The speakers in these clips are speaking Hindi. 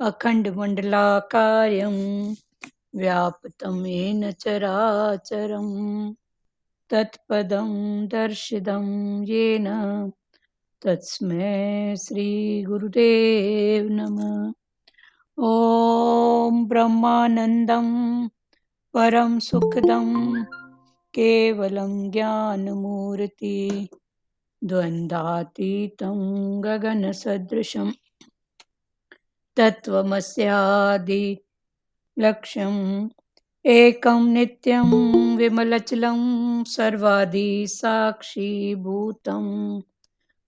अखण्डमण्डलाकारं व्याप्तं येन चराचरं तत्पदं दर्शितं येन तस्मै श्रीगुरुदेव नमः। ॐ ब्रह्मानन्दं परं सुखदं केवलं ज्ञानमूर्ति द्वन्द्वातीतं गगनसदृशं तत्त्वमस्यादि लक्ष्यम् एकं नित्यं विमलचलं सर्वादि साक्षीभूतं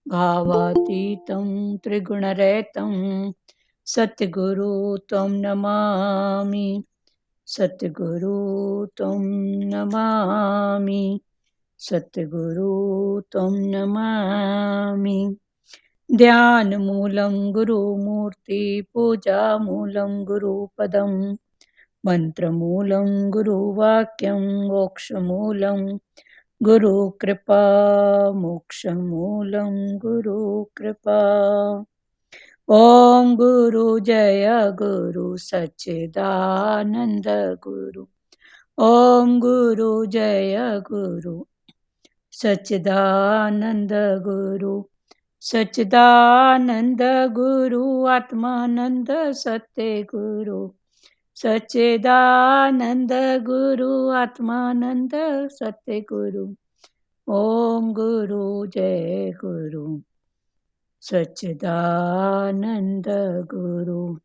भावातीतं त्रिगुणरहितं सद्गुरु त्वं नमामि। सद्गुरु त्वं नमामि। सद्गुरु त्वं नमामि। ध्यानमूलं गुरुमूर्ति पूजामूलं गुरुपदं मन्त्रमूलं गुरुवाक्यं मोक्षमूलं गुरुकृपा मोक्षमूलं गुरुकृपा। ॐ गुरु जय गुरु सच्चिदानन्द गुरु। ॐ गुरु जय गुरु सच्चिदानन्द गुरु। सच्चिदानंद गुरु आत्मानंद सत्य गुरु। सच्चिदानंद गुरु आत्मानंद सत्य गुरु। ओम गुरु जय गुरु सच्चिदानंद गुरु।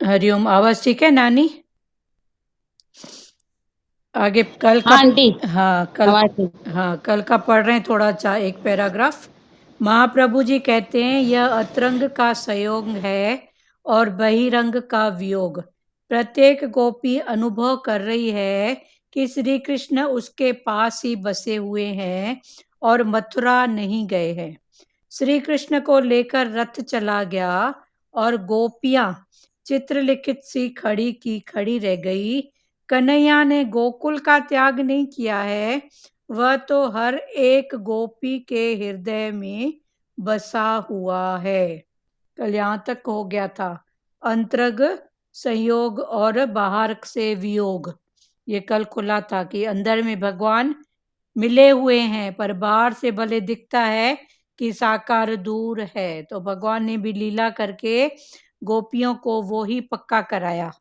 हरिओम। आवाज ठीक है नानी? आगे कल का हाँ आंटी। कल का पढ़ रहे हैं थोड़ा एक पैराग्राफ। महाप्रभु जी कहते हैं यह अतरंग का संयोग है और बहिरंग का वियोग। प्रत्येक गोपी अनुभव कर रही है कि श्री कृष्ण उसके पास ही बसे हुए हैं और मथुरा नहीं गए हैं। श्री कृष्ण को लेकर रथ चला गया और गोपियां चित्रलिखित सी खड़ी की खड़ी रह गई। कन्हैया ने गोकुल का त्याग नहीं किया है, वह तो हर एक गोपी के हृदय में बसा हुआ है। कल यहाँ तक हो गया था अंतरंग संयोग और बाहर से वियोग। ये कल खुला था कि अंदर में भगवान मिले हुए हैं पर बाहर से भले दिखता है कि साकार दूर है। तो भगवान ने भी लीला करके गोपियों को वो ही पक्का कराया।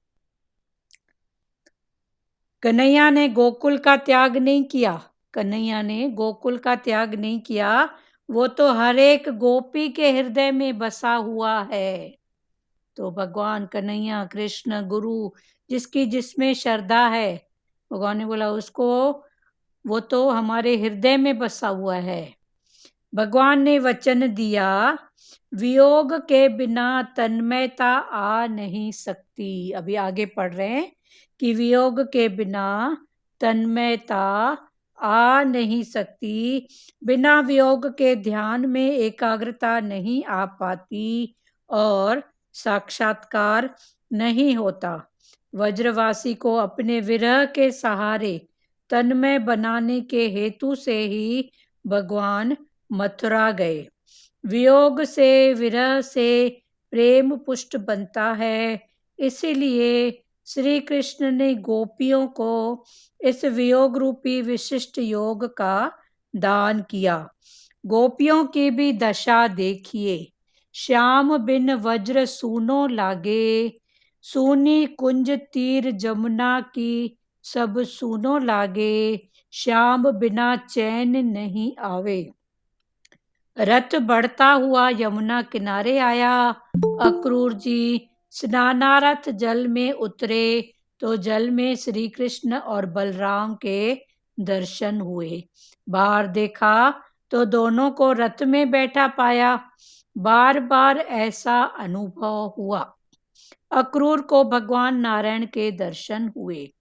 कन्हैया ने गोकुल का त्याग नहीं किया। कन्हैया ने गोकुल का त्याग नहीं किया, वो तो हर एक गोपी के हृदय में बसा हुआ है। तो भगवान कन्हैया कृष्ण गुरु जिसकी जिसमें श्रद्धा है, भगवान ने बोला उसको, वो तो हमारे हृदय में बसा हुआ है। भगवान ने वचन दिया वियोग के बिना तन्मयता आ नहीं सकती। अभी आगे पढ़ रहे हैं कि वियोग के बिना तन्मयता आ नहीं सकती। बिना वियोग के ध्यान में एकाग्रता नहीं आ पाती और साक्षात्कार नहीं होता। वज्रवासी को अपने विरह के सहारे तन्मय बनाने के हेतु से ही भगवान मथुरा गए। वियोग से विरह से प्रेम पुष्ट बनता है, इसीलिए श्री कृष्ण ने गोपियों को इस वियोग रूपी विशिष्ट योग का दान किया। गोपियों की भी दशा देखिए। श्याम बिन वज्र सूनो लागे, सूनी कुंज तीर जमुना की सब सूनो लागे, श्याम बिना चैन नहीं आवे। रथ बढ़ता हुआ यमुना किनारे आया। अक्रूर जी स्नानार्थ जल में उतरे तो जल में श्री कृष्ण और बलराम के दर्शन हुए। बाहर देखा तो दोनों को रथ में बैठा पाया। बार बार ऐसा अनुभव हुआ। अक्रूर को भगवान नारायण के दर्शन हुए।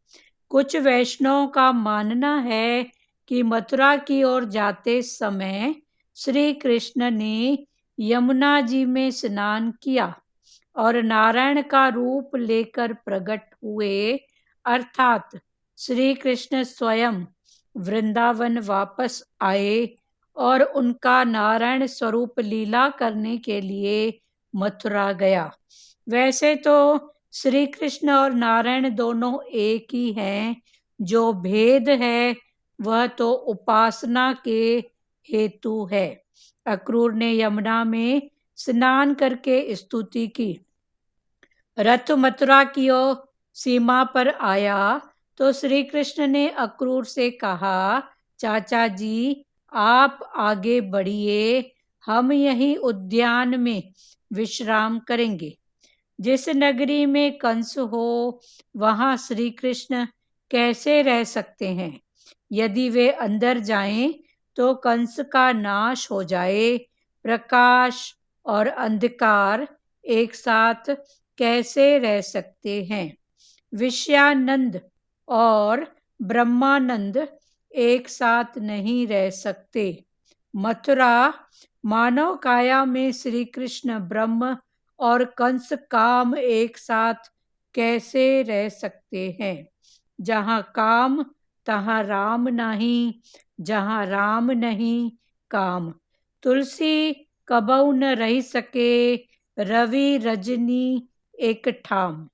कुछ वैष्णवों का मानना है कि मथुरा की ओर जाते समय श्री कृष्ण ने यमुना जी में स्नान किया और नारायण का रूप लेकर प्रकट हुए, अर्थात श्री कृष्ण स्वयं वृंदावन वापस आए और उनका नारायण स्वरूप लीला करने के लिए मथुरा गया। वैसे तो श्री कृष्ण और नारायण दोनों एक ही हैं। जो भेद है वह तो उपासना के हेतु है। अक्रूर ने यमुना में स्नान करके स्तुति की। रथ मथुरा की ओर सीमा पर आया तो श्री कृष्ण ने अक्रूर से कहा, चाचा जी आप आगे बढ़िए, हम यहीं उद्यान में विश्राम करेंगे। जिस नगरी में कंस हो वहां श्री कृष्ण कैसे रह सकते हैं? यदि वे अंदर जाएं तो कंस का नाश हो जाए। प्रकाश और अंधकार एक साथ कैसे रह सकते हैं? विषयानंद और ब्रह्मानंद एक साथ नहीं रह सकते। मथुरा मानव काया में श्री कृष्ण ब्रह्म और कंस काम एक साथ कैसे रह सकते हैं? जहाँ काम तहाँ राम नहीं, जहाँ राम नहीं काम। तुलसी कबहु न रही सके, रवि रजनी एक ठाम।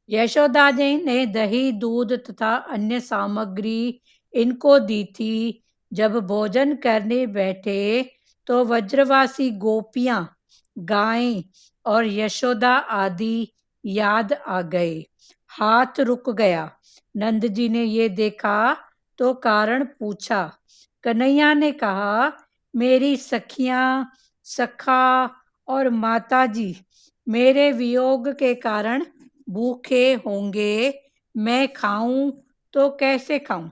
यशोदा जी ने दही दूध तथा अन्य सामग्री इनको दी थी। जब भोजन करने बैठे तो व्रजवासी गोपियां, गायें और यशोदा आदि याद आ गए। हाथ रुक गया। नंद जी ने ये देखा तो कारण पूछा। कन्हैया ने कहा, मेरी सखियां, सखा और माता जी मेरे वियोग के कारण भूखे होंगे। मैं खाऊं तो कैसे खाऊं?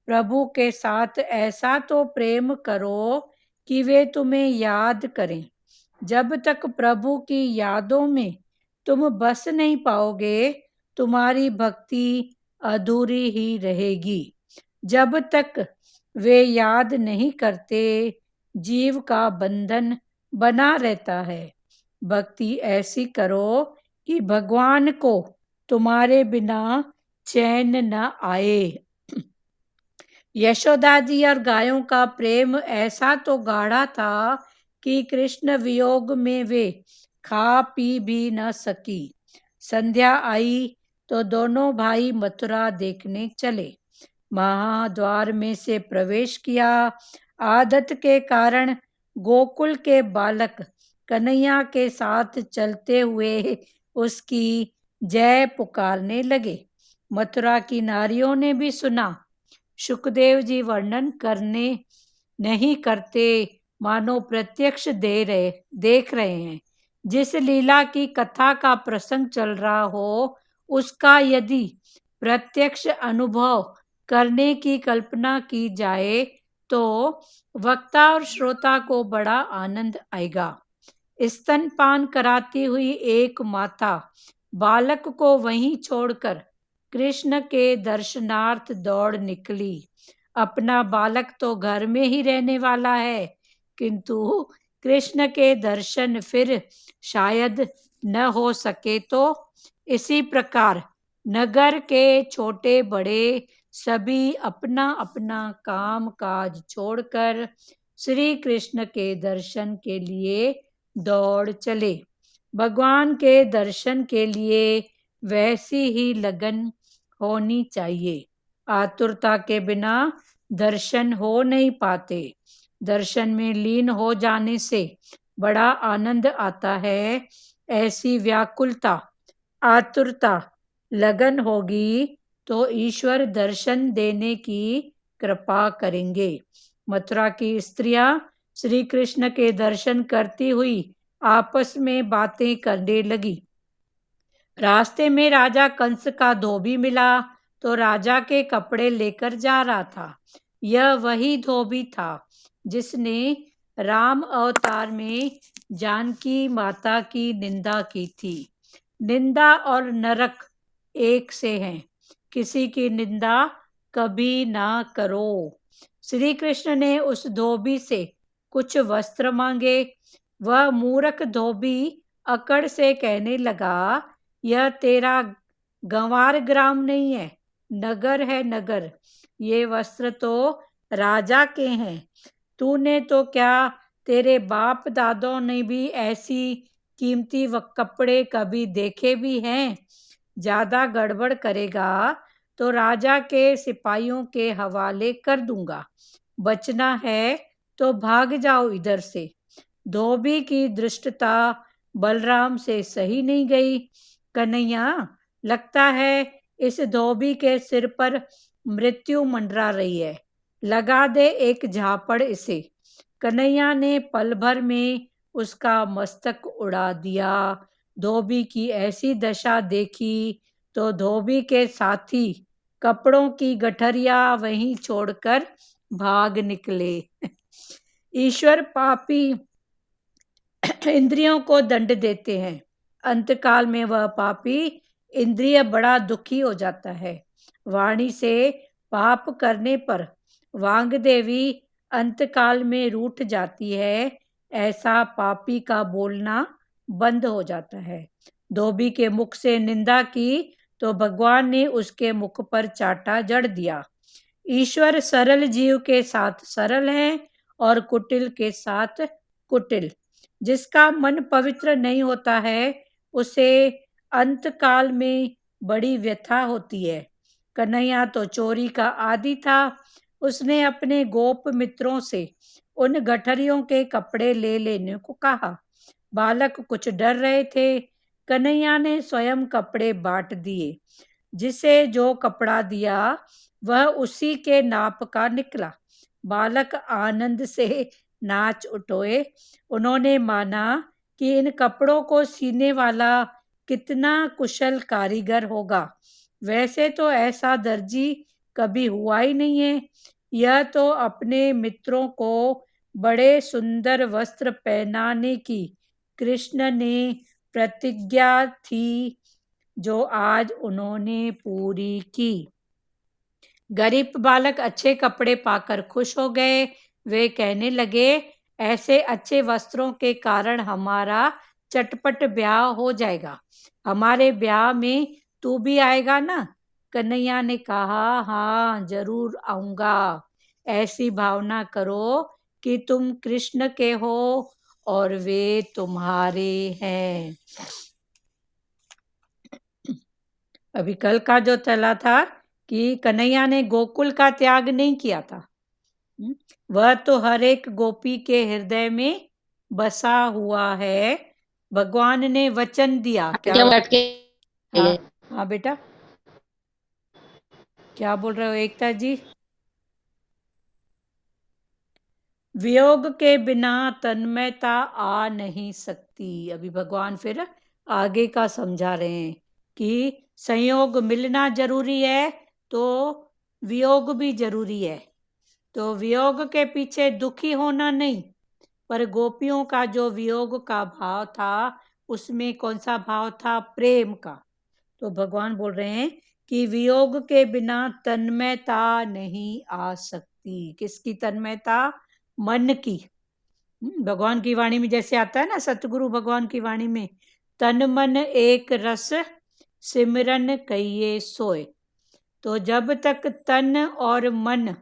प्रभु के साथ ऐसा तो प्रेम करो कि वे तुम्हें याद करें। जब तक प्रभु की यादों में तुम बस नहीं पाओगे, तुम्हारी भक्ति अधूरी ही रहेगी। जब तक वे याद नहीं करते, जीव का बंधन बना रहता है। भक्ति ऐसी करो कि भगवान को तुम्हारे बिना चैन न आए। यशोदा जी और गायों का प्रेम ऐसा तो गाढ़ा था कि कृष्ण वियोग में वे खा पी भी न सकी। संध्या आई तो दोनों भाई मथुरा देखने चले। महाद्वार में से प्रवेश किया। आदत के कारण गोकुल के बालक कन्हैया के साथ चलते हुए उसकी जय पुकारने लगे। मथुरा की नारियों ने भी सुना। सुखदेव जी वर्णन करने नहीं करते, मानो प्रत्यक्ष देख रहे हैं। जिस लीला की कथा का प्रसंग चल रहा हो उसका यदि प्रत्यक्ष अनुभव करने की कल्पना की जाए तो वक्ता और श्रोता को बड़ा आनंद आएगा। स्तनपान कराती हुई एक माता बालक को वहीं छोड़कर कृष्ण के दर्शनार्थ दौड़ निकली। अपना बालक तो घर में ही रहने वाला है, किंतु कृष्ण के दर्शन फिर शायद न हो सके। तो इसी प्रकार नगर के छोटे बड़े सभी अपना अपना काम काज छोड़कर श्री कृष्ण के दर्शन के लिए दौड़ चले। भगवान के दर्शन के लिए वैसी ही लगन होनी चाहिए। आतुरता के बिना दर्शन हो नहीं पाते। दर्शन में लीन हो जाने से बड़ा आनंद आता है। ऐसी व्याकुलता, आतुरता, लगन होगी तो ईश्वर दर्शन देने की कृपा करेंगे। मथुरा की स्त्रियां श्री कृष्ण के दर्शन करती हुई आपस में बातें करने लगी। रास्ते में राजा कंस का धोबी मिला तो राजा के कपड़े लेकर जा रहा था। यह वही धोबी था जिसने राम अवतार में जानकी माता की निंदा की थी। निंदा और नरक एक से हैं। किसी की निंदा कभी ना करो। श्री कृष्ण ने उस धोबी से कुछ वस्त्र मांगे। वह मूर्ख धोबी अकड़ से कहने लगा, यह तेरा गंवार ग्राम नहीं है, नगर है नगर। ये वस्त्र तो राजा के हैं। तूने तो क्या, तेरे बाप दादों ने भी ऐसी कीमती व कपड़े कभी देखे भी हैं। ज्यादा गड़बड़ करेगा तो राजा के सिपाहियों के हवाले कर दूंगा। बचना है तो भाग जाओ इधर से। धोबी की दृष्टता बलराम से सही नहीं गई। कन्हैया, लगता है इस धोबी के सिर पर मृत्यु मंडरा रही है। लगा दे एक झापड़ इसे। कन्हैया ने पल भर में उसका मस्तक उड़ा दिया। धोबी की ऐसी दशा देखी तो धोबी के साथी कपड़ों की गठरिया वहीं छोड़कर भाग निकले। ईश्वर पापी इंद्रियों को दंड देते हैं। अंतकाल में वह पापी इंद्रिय बड़ा दुखी हो जाता है। वाणी से पाप करने पर वांग देवी अंतकाल में रूठ जाती है। ऐसा पापी का बोलना बंद हो जाता है। धोबी के मुख से निंदा की तो भगवान ने उसके मुख पर चाटा जड़ दिया। ईश्वर सरल जीव के साथ सरल है और कुटिल के साथ कुटिल। जिसका मन पवित्र नहीं होता है उसे अंतकाल में बड़ी व्यथा होती है। कन्हैया तो चोरी का आदी था। उसने अपने गोप मित्रों से उन गठरियों के कपड़े ले लेने को कहा। बालक कुछ डर रहे थे। कन्हैया ने स्वयं कपड़े बांट दिए। जिसे जो कपड़ा दिया वह उसी के नाप का निकला। बालक आनंद से नाच उठोए। उन्होंने माना कि इन कपड़ों को सीने वाला कितना कुशल कारीगर होगा। वैसे तो ऐसा दर्जी कभी हुआ ही नहीं है। यह तो अपने मित्रों को बड़े सुंदर वस्त्र पहनाने की कृष्ण ने प्रतिज्ञा थी जो आज उन्होंने पूरी की। गरीब बालक अच्छे कपड़े पाकर खुश हो गए। वे कहने लगे, ऐसे अच्छे वस्त्रों के कारण हमारा चटपट ब्याह हो जाएगा। हमारे ब्याह में तू भी आएगा ना? कन्हैया ने कहा, हाँ जरूर आऊंगा। ऐसी भावना करो कि तुम कृष्ण के हो और वे तुम्हारे हैं। अभी कल का जो चला था कि कन्हैया ने गोकुल का त्याग नहीं किया था। वह तो हर एक गोपी के हृदय में बसा हुआ है। भगवान ने वचन दिया। क्या? हाँ, हाँ बेटा, क्या बोल रहे हो एकता जी? वियोग के बिना तन्मयता आ नहीं सकती। अभी भगवान फिर आगे का समझा रहे हैं कि संयोग मिलना जरूरी है तो वियोग भी जरूरी है। तो वियोग के पीछे दुखी होना नहीं, पर गोपियों का जो वियोग का भाव था उसमें कौन सा भाव था? प्रेम का। तो भगवान बोल रहे हैं कि वियोग के बिना तन्मयता नहीं आ सकती। किसकी तन्मयता? मन की। भगवान की वाणी में जैसे आता है ना, सतगुरु भगवान की वाणी में, तन मन एक रस सिमरन कहिए सोए। तो जब तक तन और मन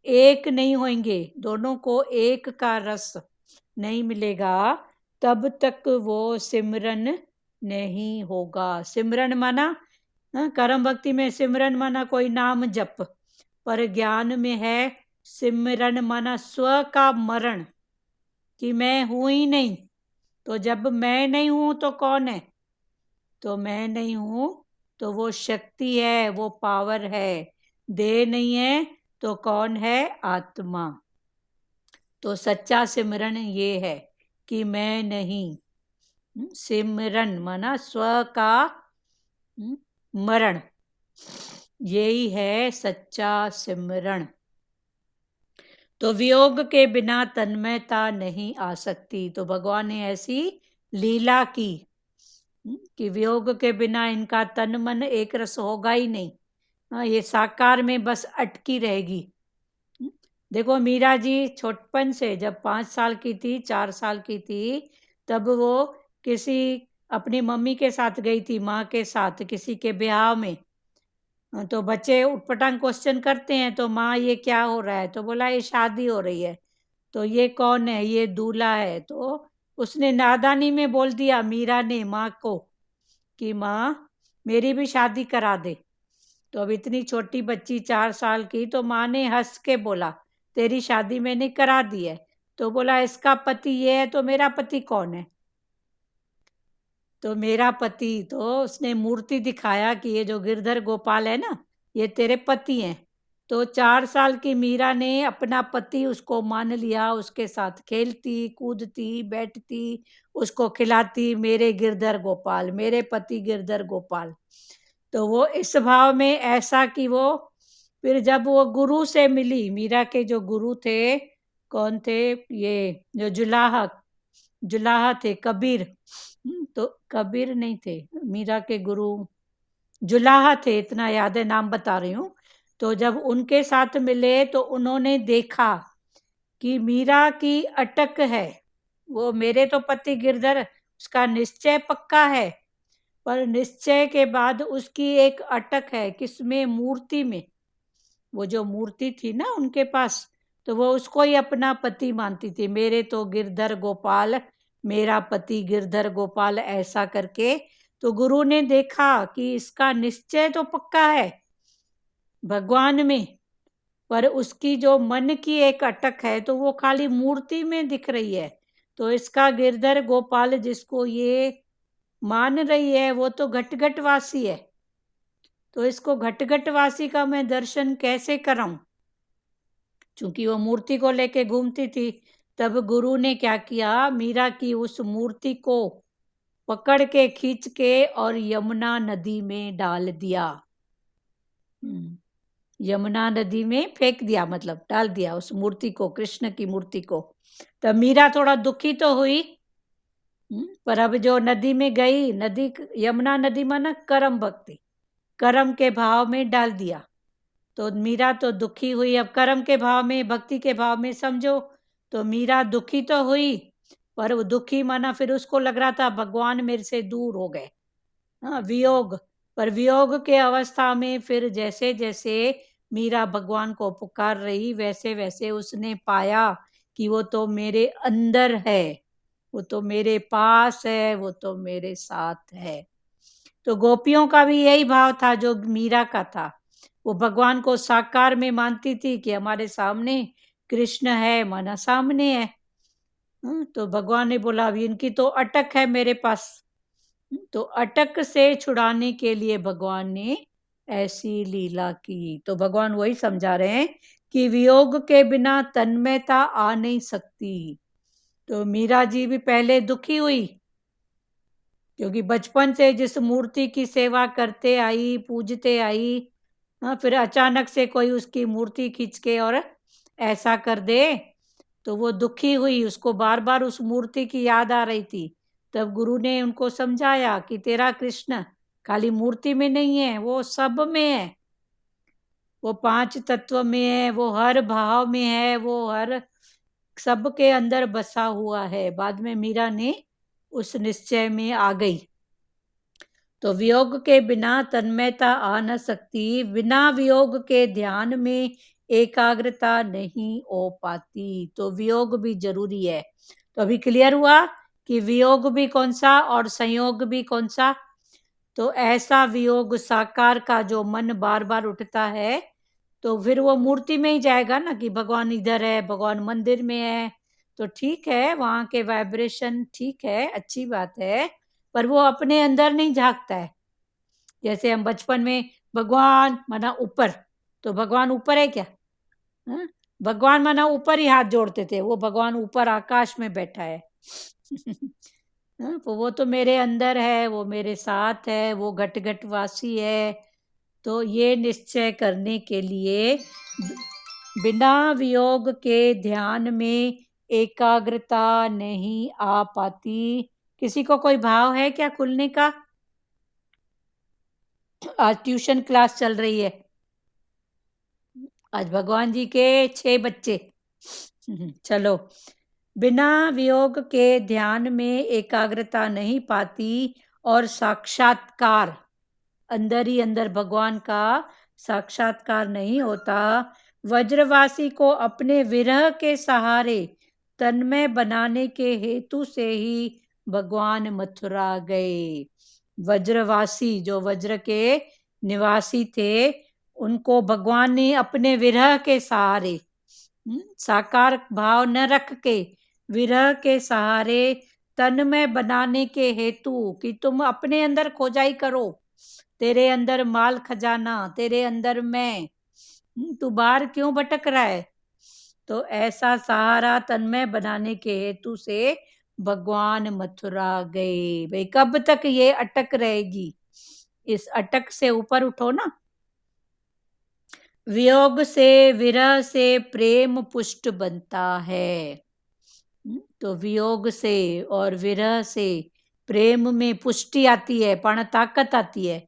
एक नहीं होंगे, दोनों को एक का रस नहीं मिलेगा, तब तक वो सिमरन नहीं होगा। सिमरन माना कर्म भक्ति में सिमरन माना कोई नाम जप, पर ज्ञान में है सिमरन माना स्व का मरण, कि मैं हूं ही नहीं। तो जब मैं नहीं हूं तो कौन है? तो मैं नहीं हूं तो वो शक्ति है, वो पावर है। देह नहीं है तो कौन है? आत्मा। तो सच्चा सिमरन ये है कि मैं नहीं। सिमरन माना स्व का मरण, यही है सच्चा सिमरन। तो वियोग के बिना तन्मयता नहीं आ सकती। तो भगवान ने ऐसी लीला की कि वियोग के बिना इनका तन मन एक रस होगा ही नहीं। ये साकार में बस अटकी रहेगी। देखो मीरा जी छोटपन से, जब 5 साल की थी, 4 साल की थी, तब वो किसी अपनी मम्मी के साथ गई थी, माँ के साथ किसी के ब्याह में। तो बच्चे उटपटांग क्वेश्चन करते हैं, तो माँ ये क्या हो रहा है? तो बोला ये शादी हो रही है। तो ये कौन है? ये दूल्हा है। तो उसने नादानी में बोल दिया मीरा ने माँ को कि माँ मेरी भी शादी करा दे। तो अब इतनी छोटी बच्ची 4 साल की, तो माँ ने हंस के बोला तेरी शादी मैंने करा दी है। तो बोला इसका पति ये है तो मेरा पति कौन है? तो मेरा पति, तो उसने मूर्ति दिखाया कि ये जो गिरधर गोपाल है ना, ये तेरे पति हैं। तो 4 साल की मीरा ने अपना पति उसको मान लिया, उसके साथ खेलती कूदती बैठती, उसको खिलाती, मेरे गिरधर गोपाल, मेरे पति गिरधर गोपाल। तो वो इस भाव में ऐसा कि वो फिर जब वो गुरु से मिली, मीरा के जो गुरु थे, कौन थे? ये जो जुलाहा जुलाहा थे, कबीर। तो कबीर नहीं थे, मीरा के गुरु जुलाहा थे, इतना याद है, नाम बता रही हूँ। तो जब उनके साथ मिले तो उन्होंने देखा कि मीरा की अटक है, वो मेरे तो पति गिरधर, उसका निश्चय पक्का है, पर निश्चय के बाद उसकी एक अटक है, किसमें? मूर्ति में। वो जो मूर्ति थी ना उनके पास, तो वो उसको ही अपना पति मानती थी, मेरे तो गिरधर गोपाल, मेरा पति गिरधर गोपाल, ऐसा करके। तो गुरु ने देखा कि इसका निश्चय तो पक्का है भगवान में, पर उसकी जो मन की एक अटक है तो वो खाली मूर्ति में दिख रही है। तो इसका गिरधर गोपाल जिसको ये मान रही है वो तो घट वासी है, तो इसको घट वासी का मैं दर्शन कैसे कराऊं? चूंकि वो मूर्ति को लेके घूमती थी। तब गुरु ने क्या किया, मीरा की उस मूर्ति को पकड़ के खींच के और यमुना नदी में डाल दिया। यमुना नदी में फेंक दिया, मतलब डाल दिया उस मूर्ति को, कृष्ण की मूर्ति को। तब मीरा थोड़ा दुखी तो हुई, पर अब जो नदी में गई, नदी यमुना नदी माना कर्म भक्ति, कर्म के भाव में डाल दिया। तो मीरा तो दुखी हुई, अब कर्म के भाव में, भक्ति के भाव में समझो। तो मीरा दुखी तो हुई, पर वो दुखी माना फिर उसको लग रहा था भगवान मेरे से दूर हो गए, हाँ, वियोग। पर वियोग के अवस्था में फिर जैसे जैसे मीरा भगवान को पुकार रही, वैसे वैसे उसने पाया कि वो तो मेरे अंदर है, वो तो मेरे पास है, वो तो मेरे साथ है। तो गोपियों का भी यही भाव था जो मीरा का था। वो भगवान को साकार में मानती थी कि हमारे सामने कृष्ण है, माना सामने है। तो भगवान ने बोला अभी इनकी तो अटक है मेरे पास। तो अटक से छुड़ाने के लिए भगवान ने ऐसी लीला की। तो भगवान वही समझा रहे हैं कि वियोग के बिना तन्मयता आ नहीं सकती। तो मीरा जी भी पहले दुखी हुई, क्योंकि बचपन से जिस मूर्ति की सेवा करते आई, पूजते आई, हाँ, फिर अचानक से कोई उसकी मूर्ति खींच के और ऐसा कर दे, तो वो दुखी हुई, उसको बार बार उस मूर्ति की याद आ रही थी। तब गुरु ने उनको समझाया कि तेरा कृष्ण खाली मूर्ति में नहीं है, वो सब में है, वो 5 तत्व में है, वो हर भाव में है, वो हर सबके अंदर बसा हुआ है। बाद में मीरा ने उस निश्चय में आ गई। तो वियोग के बिना तन्मयता आ न सकती, बिना वियोग के ध्यान में एकाग्रता नहीं हो पाती। तो वियोग भी जरूरी है। तो अभी क्लियर हुआ कि वियोग भी कौन सा और संयोग भी कौन सा। तो ऐसा वियोग साकार का जो मन बार बार उठता है, तो फिर वो मूर्ति में ही जाएगा ना कि भगवान इधर है, भगवान मंदिर में है। तो ठीक है, वहां के वाइब्रेशन ठीक है, अच्छी बात है, पर वो अपने अंदर नहीं झांकता है। जैसे हम बचपन में भगवान माना ऊपर, तो भगवान ऊपर है क्या? हाँ? भगवान माना ऊपर ही हाथ जोड़ते थे, वो भगवान ऊपर आकाश में बैठा है। हाँ, तो वो तो मेरे अंदर है, वो मेरे साथ है, वो घट वासी है। तो ये निश्चय करने के लिए बिना वियोग के ध्यान में एकाग्रता नहीं आ पाती। किसी को कोई भाव है क्या खुलने का? आज ट्यूशन क्लास चल रही है। आज भगवान जी के 6 बच्चे। चलो, बिना वियोग के ध्यान में एकाग्रता नहीं पाती और साक्षात्कार, अंदर ही अंदर भगवान का साक्षात्कार नहीं होता। वज्रवासी को अपने विरह के सहारे तन्मय बनाने के हेतु से ही भगवान मथुरा गए। वज्रवासी, जो वज्र के निवासी थे, उनको भगवान ने अपने विरह के सहारे, साकार भाव न रख के विरह के सहारे तन्मय बनाने के हेतु कि तुम अपने अंदर खोजाई करो, तेरे अंदर माल खजाना, तेरे अंदर मैं, तू बाहर क्यों भटक रहा है। तो ऐसा सहारा तन्मय बनाने के हेतु से भगवान मथुरा गए। भाई कब तक ये अटक रहेगी, इस अटक से ऊपर उठो ना। वियोग से, विरह से प्रेम पुष्ट बनता है। तो वियोग से और विरह से प्रेम में पुष्टि आती है, पण ताकत आती है।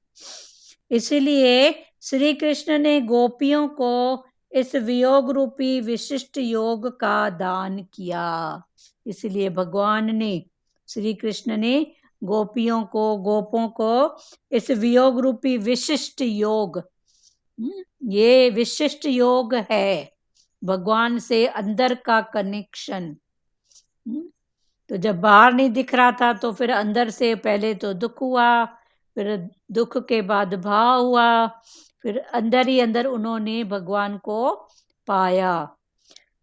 इसलिए श्री कृष्ण ने गोपियों को इस वियोग रूपी विशिष्ट योग का दान किया। इसलिए भगवान ने, श्री कृष्ण ने गोपियों को, गोपों को इस वियोग रूपी विशिष्ट योग, ये विशिष्ट योग है भगवान से अंदर का कनेक्शन। तो जब बाहर नहीं दिख रहा था तो फिर अंदर से पहले तो दुख हुआ, फिर दुख के बाद भाव हुआ, फिर अंदर ही अंदर उन्होंने भगवान को पाया।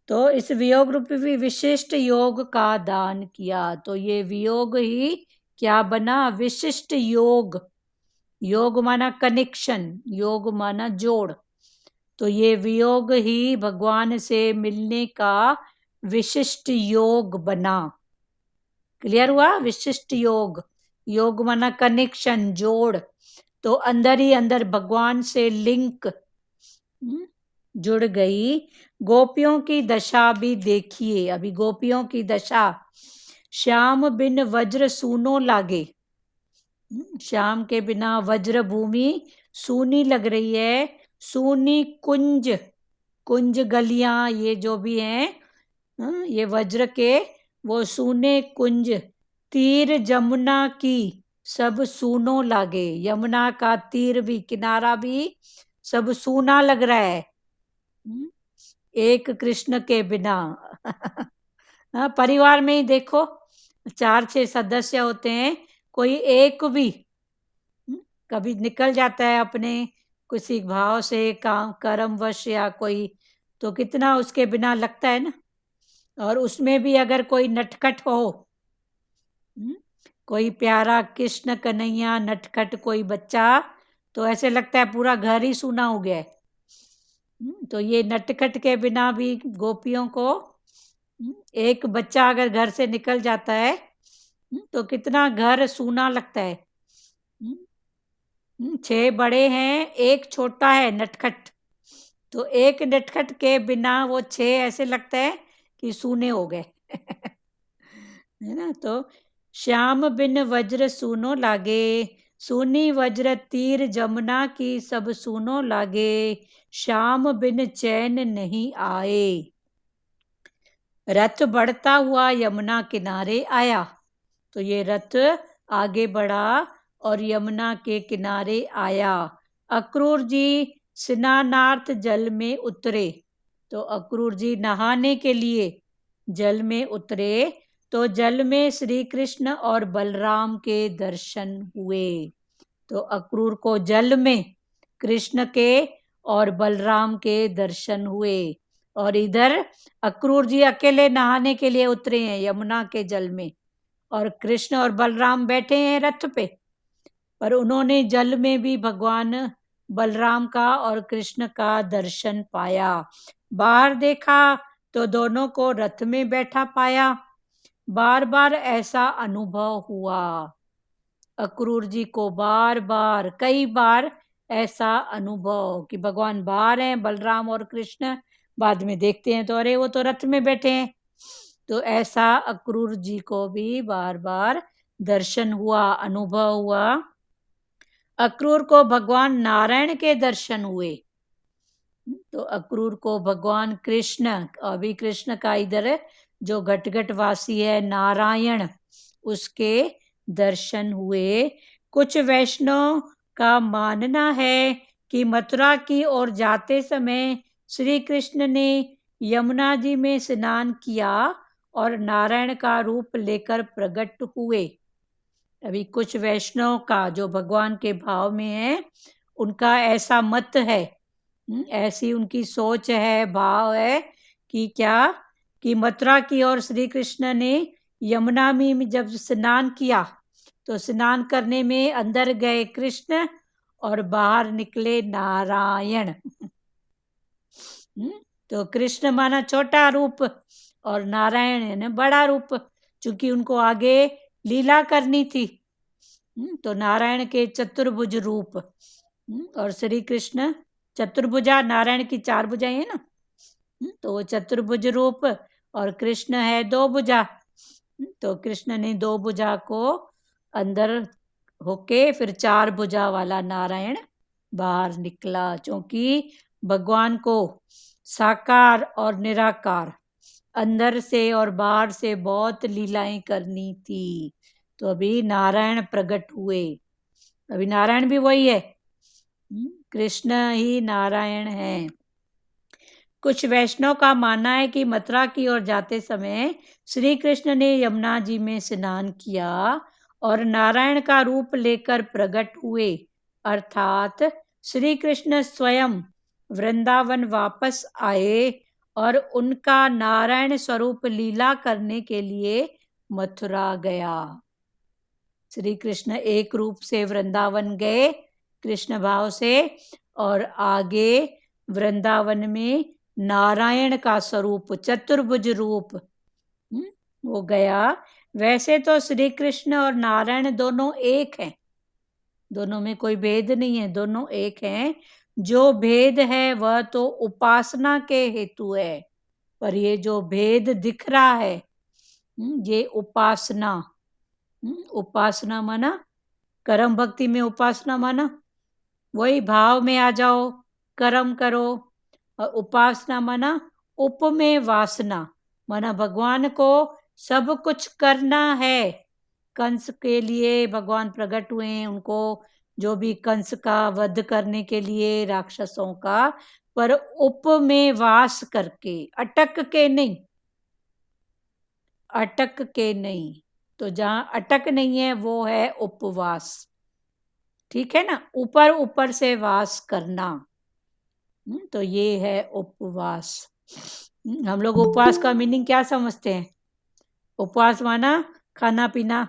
तो इस वियोग रूपी विशिष्ट योग का दान किया। तो ये वियोग ही क्या बना, विशिष्ट योग। योग माना कनेक्शन, योग माना जोड़। तो ये वियोग ही भगवान से मिलने का विशिष्ट योग बना। क्लियर हुआ, विशिष्ट योग, योग माना कनेक्शन, जोड़। तो अंदर ही अंदर भगवान से लिंक जुड़ गई। गोपियों की दशा भी देखिए, अभी गोपियों की दशा, श्याम बिन वज्र सूनो लागे। श्याम के बिना वज्र भूमि सूनी लग रही है। सूनी कुंज, कुंज गलियां, ये जो भी हैं, ये वज्र के वो सूने कुंज। तीर जमुना की सब सूनो लागे। यमुना का तीर भी, किनारा भी सब सूना लग रहा है एक कृष्ण के बिना। परिवार में ही देखो, 4-6 सदस्य होते हैं, कोई एक भी कभी निकल जाता है अपने किसी भाव से, काम कर्मवश या कोई, तो कितना उसके बिना लगता है ना। और उसमें भी अगर कोई नटखट हो, कोई प्यारा कृष्ण कन्हैया नटखट कोई बच्चा, तो ऐसे लगता है पूरा घर ही सूना हो गया है। तो ये नटखट के बिना भी गोपियों को, एक बच्चा अगर घर से निकल जाता है तो कितना घर सूना लगता है। 6 बड़े हैं, एक छोटा है नटखट, तो एक नटखट के बिना वो 6 ऐसे लगता है कि सूने हो गए। है ना। तो श्याम बिन वज्र सूनो लागे, सूनी वज्र तीर जमुना की सब सूनो लागे, श्याम बिन चैन नहीं आए। रथ बढ़ता हुआ यमुना किनारे आया। तो ये रथ आगे बढ़ा और यमुना के किनारे आया। अक्रूर जी स्नानार्थ जल में उतरे। तो अक्रूर जी नहाने के लिए जल में उतरे। तो जल में श्री कृष्ण और बलराम के दर्शन हुए। तो अक्रूर को जल में कृष्ण के और बलराम के दर्शन हुए। और इधर अक्रूर जी अकेले नहाने के लिए उतरे हैं यमुना के जल में, और कृष्ण और बलराम बैठे हैं रथ पे। पर उन्होंने जल में भी भगवान बलराम का और कृष्ण का दर्शन पाया। बाहर देखा तो दोनों को रथ में बैठा पाया। बार बार ऐसा अनुभव हुआ। अक्रूर जी को बार बार, कई बार ऐसा अनुभव कि भगवान बाहर हैं, बलराम और कृष्ण, बाद में देखते हैं तो अरे वो तो रथ में बैठे हैं। तो ऐसा अक्रूर जी को भी बार बार दर्शन हुआ, अनुभव हुआ। अक्रूर को भगवान नारायण के दर्शन हुए। तो अक्रूर को भगवान कृष्ण, अभी कृष्ण का इधर जो घटघट वासी है नारायण, उसके दर्शन हुए। कुछ वैष्णव का मानना है कि मथुरा की ओर जाते समय श्री कृष्ण ने यमुना जी में स्नान किया और नारायण का रूप लेकर प्रकट हुए। अभी कुछ वैष्णव का जो भगवान के भाव में है उनका ऐसा मत है, ऐसी उनकी सोच है, भाव है कि क्या कि मथुरा की ओर श्री कृष्ण ने यमुना में जब स्नान किया तो स्नान करने में अंदर गए कृष्ण और बाहर निकले नारायण। तो कृष्ण माना छोटा रूप और नारायण ने बड़ा रूप, चूंकि उनको आगे लीला करनी थी। तो नारायण के चतुर्भुज रूप, और श्री कृष्ण चतुर्भुजा, नारायण की 4 भुजाएं है ना, तो वो चतुर्भुज रूप और कृष्ण है 2 भुजा। तो कृष्ण ने 2 भुजा को अंदर होके फिर 4 भुजा वाला नारायण बाहर निकला, क्योंकि भगवान को साकार और निराकार अंदर से और बाहर से बहुत लीलाएं करनी थी। तो अभी नारायण प्रकट हुए, अभी नारायण भी वही है, कृष्ण ही नारायण है। कुछ वैष्णव का मानना है कि मथुरा की ओर जाते समय श्री कृष्ण ने यमुना जी में स्नान किया और नारायण का रूप लेकर प्रकट हुए, अर्थात श्री कृष्ण स्वयं वृंदावन वापस आए और उनका नारायण स्वरूप लीला करने के लिए मथुरा गया। श्री कृष्ण एक रूप से वृंदावन गए कृष्ण भाव से, और आगे वृंदावन में नारायण का स्वरूप चतुर्भुज रूप वो गया। वैसे तो श्री कृष्ण और नारायण दोनों एक हैं, दोनों में कोई भेद नहीं है, दोनों एक हैं। जो भेद है वह तो उपासना के हेतु है, पर ये जो भेद दिख रहा है ये उपासना, उपासना माना कर्म भक्ति में उपासना माना वही भाव में आ जाओ, कर्म करो। और उपासना माना उप में वासना, माना भगवान को सब कुछ करना है। कंस के लिए भगवान प्रकट हुए हैं, उनको जो भी कंस का वध करने के लिए राक्षसों का, पर उप में वास करके, अटक के नहीं, अटक के नहीं। तो जहां अटक नहीं है वो है उपवास, ठीक है ना, ऊपर ऊपर से वास करना। तो ये है उपवास। हम लोग उपवास का मीनिंग क्या समझते हैं? उपवास माना खाना पीना,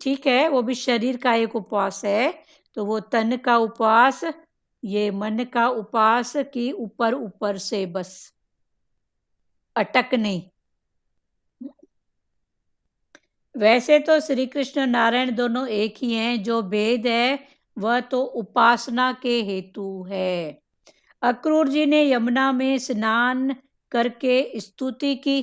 ठीक है, वो भी शरीर का एक उपवास है। तो वो तन का उपवास, ये मन का उपवास कि ऊपर ऊपर से बस, अटक नहीं। वैसे तो श्री कृष्ण नारायण दोनों एक ही हैं, जो भेद है वह तो उपासना के हेतु है। अक्रूर जी ने यमुना में स्नान करके स्तुति की।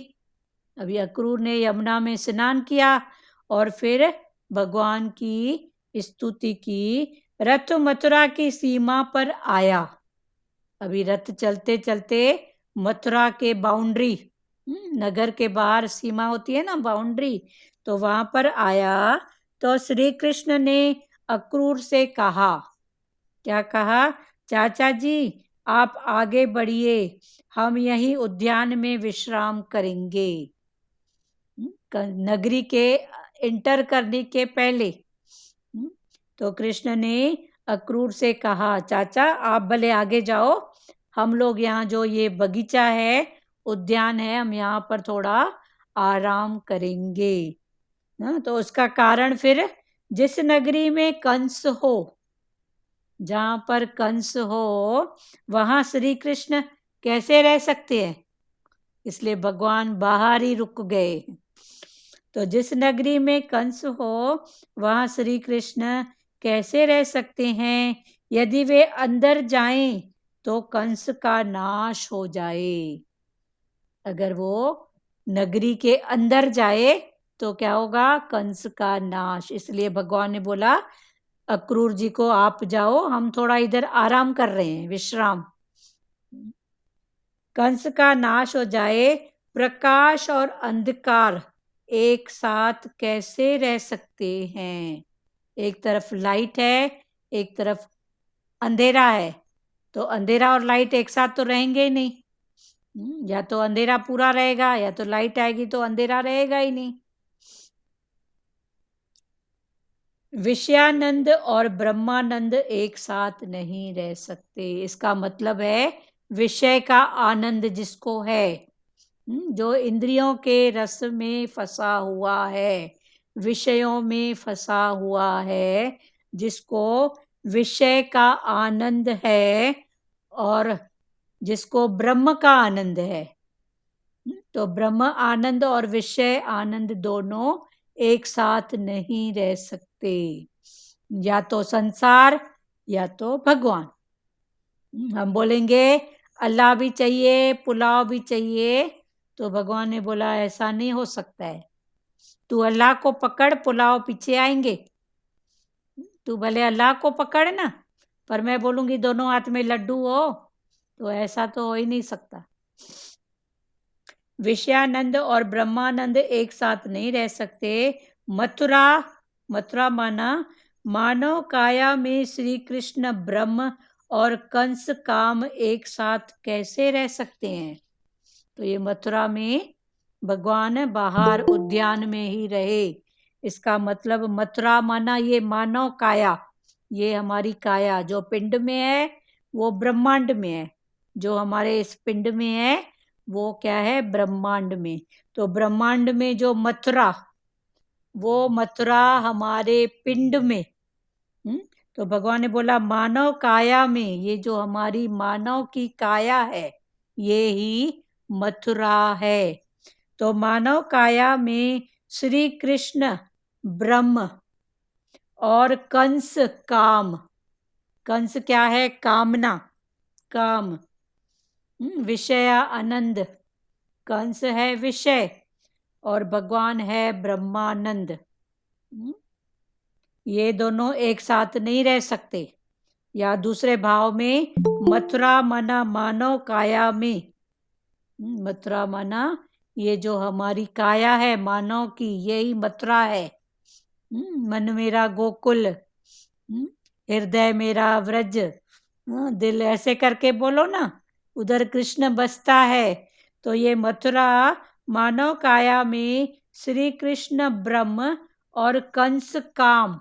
अभी अक्रूर ने यमुना में स्नान किया और फिर भगवान की स्तुति की। रथ मथुरा की सीमा पर आया, अभी रथ चलते चलते मथुरा के बाउंड्री, नगर के बाहर सीमा होती है ना, बाउंड्री, तो वहां पर आया। तो श्री कृष्ण ने अक्रूर से कहा, क्या कहा? चाचा जी आप आगे बढ़िए, हम यही उद्यान में विश्राम करेंगे। नगरी के इंटर करने के पहले तो कृष्ण ने अक्रूर से कहा, चाचा आप भले आगे जाओ, हम लोग यहाँ जो ये बगीचा है, उद्यान है, हम यहाँ पर थोड़ा आराम करेंगे ना। तो उसका कारण, फिर जिस नगरी में कंस हो, जहां पर कंस हो वहां श्री कृष्ण कैसे रह सकते हैं, इसलिए भगवान बाहर ही रुक गए। तो जिस नगरी में कंस हो वहां श्री कृष्ण कैसे रह सकते हैं? यदि वे अंदर जाएं तो कंस का नाश हो जाए। अगर वो नगरी के अंदर जाए तो क्या होगा? कंस का नाश। इसलिए भगवान ने बोला अक्रूर जी को, आप जाओ, हम थोड़ा इधर आराम कर रहे हैं, विश्राम। कंस का नाश हो जाए। प्रकाश और अंधकार एक साथ कैसे रह सकते हैं? एक तरफ लाइट है, एक तरफ अंधेरा है, तो अंधेरा और लाइट एक साथ तो रहेंगे ही नहीं। या तो अंधेरा पूरा रहेगा या तो लाइट आएगी, तो अंधेरा रहेगा ही नहीं। विषयानंद और ब्रह्मानंद एक साथ नहीं रह सकते। इसका मतलब है विषय का आनंद जिसको है, जो इंद्रियों के रस में फंसा हुआ है, विषयों में फंसा हुआ है, जिसको विषय का आनंद है और जिसको ब्रह्म का आनंद है। तो ब्रह्म आनंद और विषय आनंद दोनों एक साथ नहीं रह सकते। या तो संसार या तो भगवान। हम बोलेंगे अल्लाह भी चाहिए, पुलाव भी चाहिए, तो भगवान ने बोला ऐसा नहीं हो सकता है। तू अल्लाह को पकड़, पुलाव पीछे आएंगे। तू भले अल्लाह को पकड़ ना, पर मैं बोलूंगी दोनों हाथ में लड्डू हो, तो ऐसा तो हो ही नहीं सकता। विषयानंद और ब्रह्मानंद एक साथ नहीं रह सकते। मथुरा, मथुरा माना मानव काया में श्री कृष्ण ब्रह्म और कंस काम एक साथ कैसे रह सकते हैं? तो ये मथुरा में भगवान बाहर उद्यान में ही रहे। इसका मतलब मथुरा माना ये मानव काया, ये हमारी काया जो पिंड में है वो ब्रह्मांड में है, जो हमारे इस पिंड में है वो क्या है? ब्रह्मांड में। तो ब्रह्मांड में जो मथुरा, वो मथुरा हमारे पिंड में। तो भगवान ने बोला मानव काया में, ये जो हमारी मानव की काया है ये ही मथुरा है। तो मानव काया में श्री कृष्ण ब्रह्म और कंस काम। कंस क्या है? कामना, काम। विषय आनंद, कंस है विषय और भगवान है ब्रह्मानंद। ये दोनों एक साथ नहीं रह सकते। या दूसरे भाव में मथुरा माना मानव काया में, मथुरा माना ये जो हमारी काया है मानव की, यही मथुरा है। मन मेरा गोकुल, हृदय मेरा व्रज, दिल ऐसे करके बोलो ना, उधर कृष्ण बसता है। तो ये मथुरा मानव काया में श्री कृष्ण ब्रह्म और कंस काम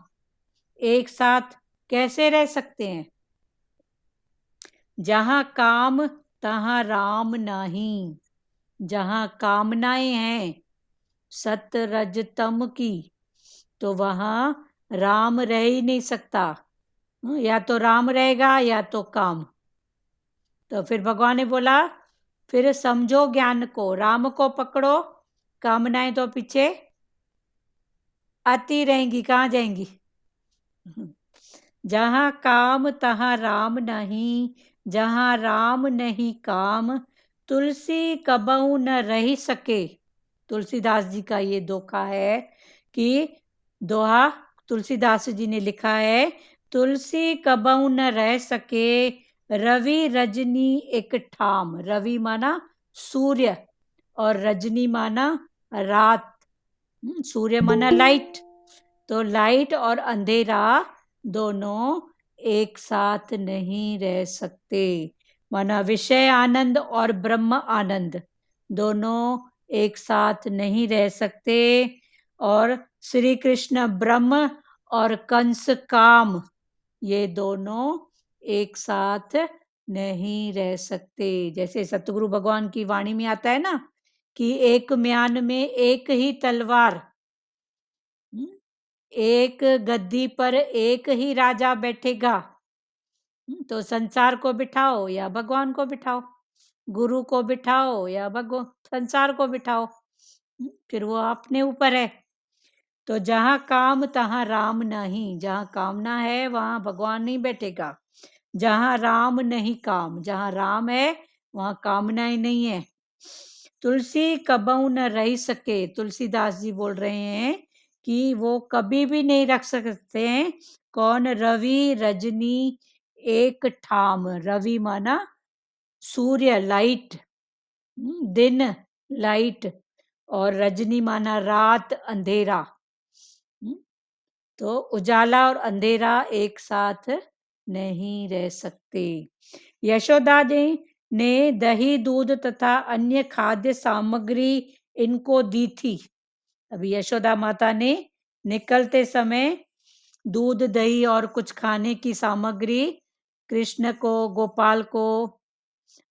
एक साथ कैसे रह सकते हैं? जहां काम तहां राम नहीं। जहां कामनाएं हैं सत्य रज तम की, तो वहां राम रह ही नहीं सकता। या तो राम रहेगा या तो काम। तो फिर भगवान ने बोला फिर समझो ज्ञान को, राम को पकड़ो, कामनाएं तो पीछे आती रहेंगी, कहाँ जाएंगी? जहाँ काम तहाँ राम नहीं, जहाँ राम नहीं काम, तुलसी कबहू न रह सके। तुलसीदास जी का ये दोहा है कि दोहा तुलसीदास जी ने लिखा है, तुलसी कबहू न रह सके, रवि रजनी एक ठाम। रवि माना सूर्य और रजनी माना रात। सूर्य माना लाइट, तो लाइट और अंधेरा दोनों एक साथ नहीं रह सकते। माना विषय आनंद और ब्रह्म आनंद दोनों एक साथ नहीं रह सकते। और श्री कृष्ण ब्रह्म और कंस काम, ये दोनों एक साथ नहीं रह सकते। जैसे सतगुरु भगवान की वाणी में आता है ना कि एक म्यान में एक ही तलवार, एक गद्दी पर एक ही राजा बैठेगा। तो संसार को बिठाओ या भगवान को बिठाओ, गुरु को बिठाओ या भगवान संसार को बिठाओ, फिर वो अपने ऊपर है। तो जहाँ काम तहाँ राम नहीं। जहाँ कामना है वहाँ भगवान नहीं बैठेगा। जहाँ राम नहीं काम, जहाँ राम है वहाँ कामनाएं नहीं है। तुलसी कबहू न रह सके। तुलसीदास जी बोल रहे हैं कि वो कभी भी नहीं रख सकते हैं। कौन? रवि रजनी एक ठाम। रवि माना सूर्य लाइट, दिन लाइट, और रजनी माना रात अंधेरा। तो उजाला और अंधेरा एक साथ नहीं रह सकते। यशोदा जी ने दही दूध तथा अन्य खाद्य सामग्री इनको दी थी। अभी यशोदा माता ने निकलते समय दूध दही और कुछ खाने की सामग्री कृष्ण को, गोपाल को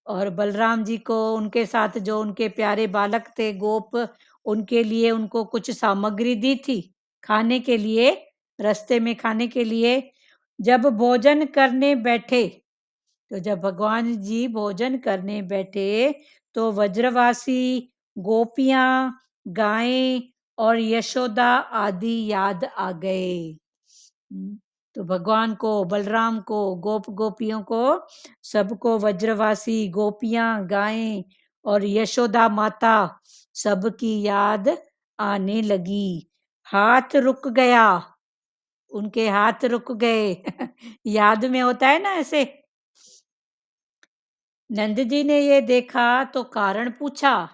और बलराम जी को, उनके साथ जो उनके प्यारे बालक थे गोप, उनके लिए उनको कुछ सामग्री दी थी खाने के लिए, रास्ते में खाने के लिए। जब भोजन करने बैठे, तो जब भगवान जी भोजन करने बैठे तो व्रजवासी, गोपियां, गायें और यशोदा आदि याद आ गए। तो भगवान को, बलराम को, गोप गोपियों को, सबको व्रजवासी, गोपियां, गायें और यशोदा माता सबकी याद आने लगी। हाथ रुक गया, उनके हाथ रुक गए। याद में होता है ना ऐसे। नंद जी ने ये देखा तो कारण पूछा।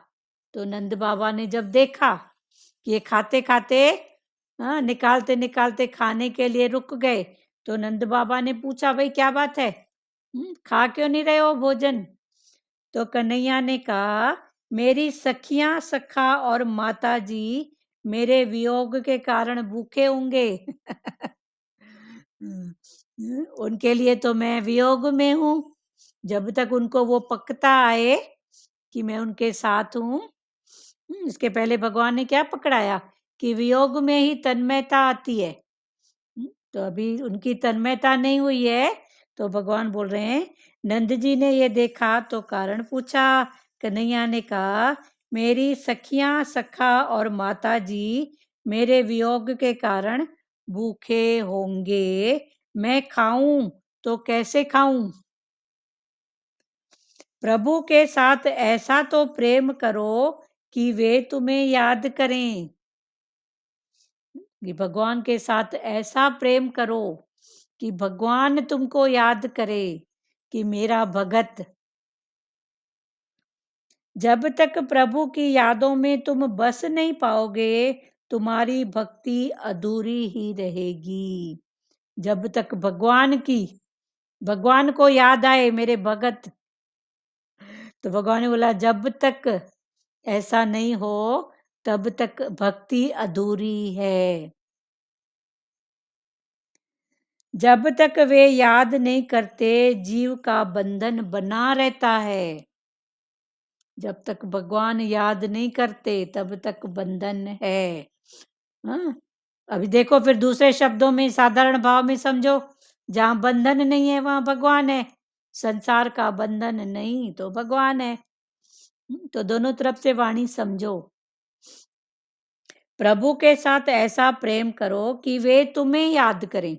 तो नंद बाबा ने जब देखा कि ये खाते खाते, हाँ, निकालते निकालते खाने के लिए रुक गए, तो नंद बाबा ने पूछा, भाई क्या बात है, खा क्यों नहीं रहे हो भोजन? तो कन्हैया ने कहा, मेरी सखियां, सखा और माता जी मेरे वियोग के कारण भूखे होंगे। उनके लिए तो मैं वियोग में हूँ। जब तक उनको वो पकता आए कि मैं उनके साथ हूँ। इसके पहले भगवान ने क्या पकड़ाया कि वियोग में ही तन्मयता आती है। तो अभी उनकी तन्मयता नहीं हुई है, तो भगवान बोल रहे हैं, नंद जी ने ये देखा तो कारण पूछा। कन्हैया ने कहा, मेरी सखियां, सखा और माता जी मेरे वियोग के कारण भूखे होंगे, मैं खाऊं तो कैसे खाऊं? प्रभु के साथ ऐसा तो प्रेम करो कि वे तुम्हें याद करें। कि भगवान के साथ ऐसा प्रेम करो कि भगवान तुमको याद करे कि मेरा भगत। जब तक प्रभु की यादों में तुम बस नहीं पाओगे, तुम्हारी भक्ति अधूरी ही रहेगी। जब तक भगवान को याद आए मेरे भगत, तो भगवान ने बोला जब तक ऐसा नहीं हो तब तक भक्ति अधूरी है। जब तक वे याद नहीं करते जीव का बंधन बना रहता है। जब तक भगवान याद नहीं करते तब तक बंधन है। हाँ, अभी देखो फिर दूसरे शब्दों में साधारण भाव में समझो, जहां बंधन नहीं है वहां भगवान है, संसार का बंधन नहीं तो भगवान है। तो दोनों तरफ से वाणी समझो। प्रभु के साथ ऐसा प्रेम करो कि वे तुम्हें याद करें।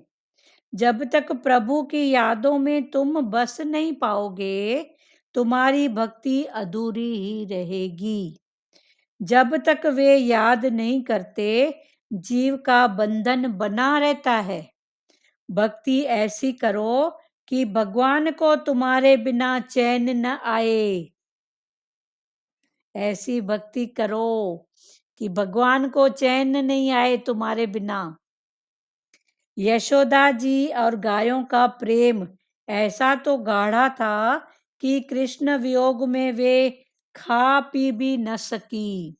जब तक प्रभु की यादों में तुम बस नहीं पाओगे, तुम्हारी भक्ति अधूरी ही रहेगी। जब तक वे याद नहीं करते जीव का बंधन बना रहता है। भक्ति ऐसी करो कि भगवान को तुम्हारे बिना चैन न आए। ऐसी भक्ति करो कि भगवान को चैन नहीं आए तुम्हारे बिना। यशोदा जी और गायों का प्रेम ऐसा तो गाढ़ा था कि कृष्ण वियोग में वे खा पी भी न सकी।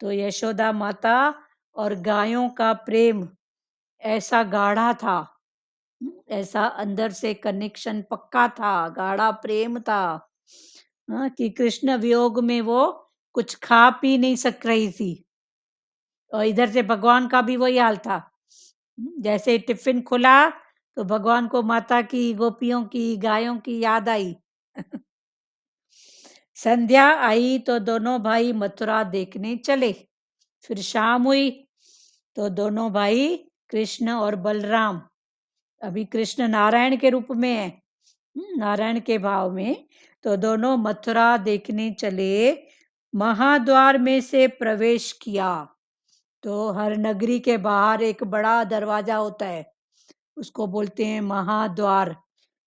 तो यशोदा माता और गायों का प्रेम ऐसा गाढ़ा था, ऐसा अंदर से कनेक्शन पक्का था, गाढ़ा प्रेम था, हाँ, कि कृष्ण वियोग में वो कुछ खा पी नहीं सक रही थी। और इधर से भगवान का भी वही हाल था। जैसे टिफिन खुला तो भगवान को माता की, गोपियों की, गायों की याद आई। संध्या आई तो दोनों भाई मथुरा देखने चले। फिर शाम हुई तो दोनों भाई कृष्ण और बलराम, अभी कृष्ण नारायण के रूप में है, नारायण के भाव में, तो दोनों मथुरा देखने चले। महाद्वार में से प्रवेश किया। तो हर नगरी के बाहर एक बड़ा दरवाजा होता है, उसको बोलते हैं महाद्वार।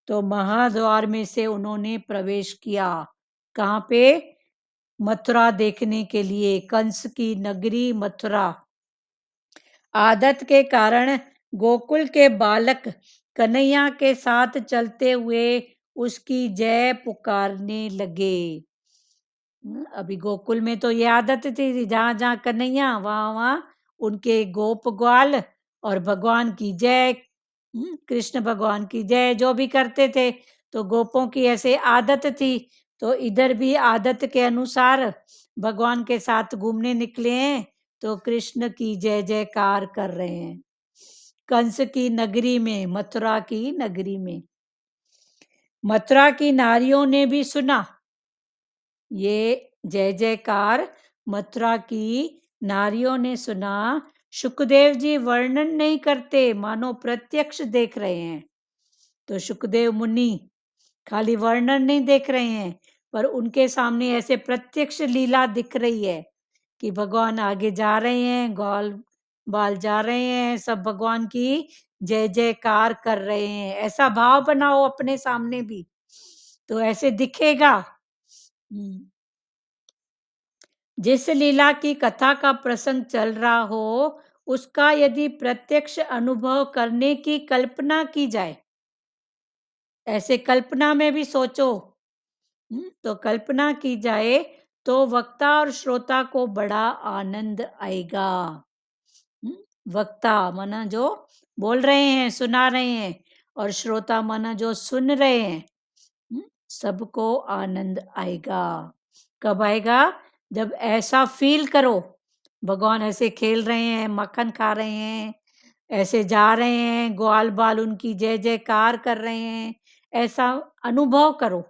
तो महाद्वार में से उन्होंने प्रवेश किया। कहाँ पे? मथुरा देखने के लिए, कंस की नगरी मथुरा। आदत के कारण गोकुल के बालक कन्हैया के साथ चलते हुए उसकी जय पुकारने लगे। अभी गोकुल में तो ये आदत थी, जहाँ जहाँ कन्हैया वहाँ वहाँ उनके गोप ग्वाल और भगवान की जय, कृष्ण भगवान की जय जो भी करते थे। तो गोपों की ऐसे आदत थी, तो इधर भी आदत के अनुसार भगवान के साथ घूमने निकले हैं, तो कृष्ण की जय जयकार कर रहे हैं। कंस की नगरी में, मथुरा की नगरी में, मथुरा की नारियों ने भी सुना ये जय जयकार। मथुरा की नारियों ने सुना। सुखदेव जी वर्णन नहीं करते, मानो प्रत्यक्ष देख रहे हैं। तो सुखदेव मुनि खाली वर्णन नहीं देख रहे हैं, पर उनके सामने ऐसे प्रत्यक्ष लीला दिख रही है कि भगवान आगे जा रहे हैं, ग्वाल बाल जा रहे हैं, सब भगवान की जय जयकार कर रहे हैं। ऐसा भाव बनाओ अपने सामने भी, तो ऐसे दिखेगा। जिस लीला की कथा का प्रसंग चल रहा हो, उसका यदि प्रत्यक्ष अनुभव करने की कल्पना की जाए, ऐसे कल्पना में भी सोचो, तो कल्पना की जाए, तो वक्ता और श्रोता को बड़ा आनंद आएगा। वक्ता माना जो बोल रहे हैं, सुना रहे हैं, और श्रोता माना जो सुन रहे हैं, सबको आनंद आएगा। कब आएगा? जब ऐसा फील करो, भगवान ऐसे खेल रहे हैं, मक्खन खा रहे हैं, ऐसे जा रहे हैं, ग्वाल बाल उनकी जय जयकार कर रहे हैं, ऐसा अनुभव करो।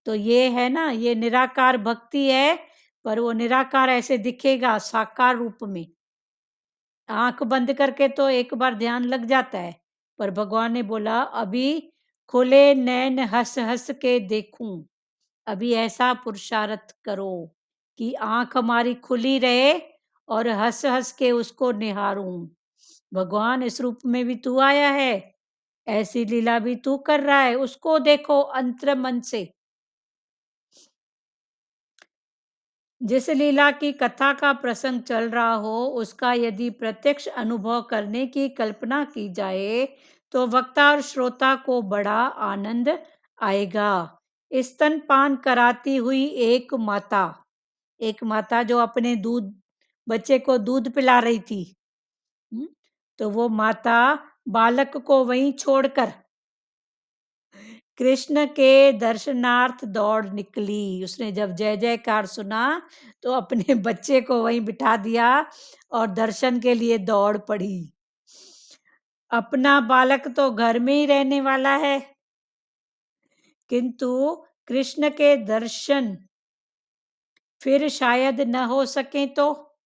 तो ये है ना, ये निराकार भक्ति है, पर वो निराकार ऐसे दिखेगा साकार रूप में। आंख बंद करके तो एक बार ध्यान लग जाता है, पर भगवान ने बोला अभी खुले नैन हंस हंस के देखूं। अभी ऐसा पुरुषार्थ करो कि आंख हमारी खुली रहे और हंस हंस के उसको निहारूं। भगवान इस रूप में भी तू आया है, ऐसी लीला भी तू कर रहा है, उसको देखो अंतर मन से। जिस लीला की कथा का प्रसंग चल रहा हो, उसका यदि प्रत्यक्ष अनुभव करने की कल्पना की जाए, तो वक्ता और श्रोता को बड़ा आनंद आएगा। स्तनपान कराती हुई एक माता जो अपने दूध बच्चे को दूध पिला रही थी, हम्म, तो वो माता बालक को वहीं छोड़कर कृष्ण के दर्शनार्थ दौड़ निकली। उसने जब जय जयकार सुना, तो अपने बच्चे को वहीं बिठा दिया और दर्शन के लिए दौड़ पड़ी। अपना बालक तो घर में ही रहने वाला है, किंतु कृष्ण के दर्शन फिर शायद न हो सके, तो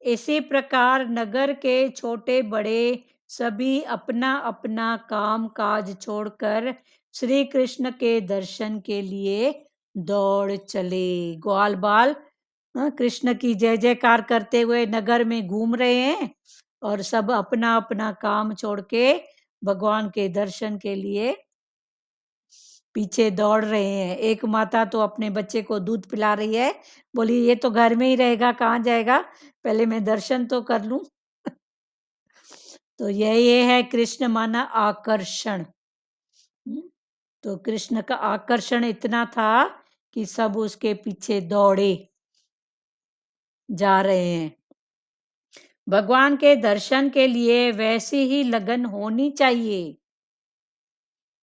इसी प्रकार नगर के छोटे बड़े सभी अपना अपना काम काज छोड़कर श्री कृष्ण के दर्शन के लिए दौड़ चले। ग्वाल बाल कृष्ण की जय जयकार करते हुए नगर में घूम रहे हैं, और सब अपना अपना काम छोड़ के भगवान के दर्शन के लिए पीछे दौड़ रहे हैं। एक माता तो अपने बच्चे को दूध पिला रही है, बोली ये तो घर में ही रहेगा, कहाँ जाएगा, पहले मैं दर्शन तो कर लूं। तो ये है कृष्ण माना आकर्षण। हम्म, तो कृष्ण का आकर्षण इतना था कि सब उसके पीछे दौड़े जा रहे हैं। भगवान के दर्शन के लिए वैसी ही लगन होनी चाहिए।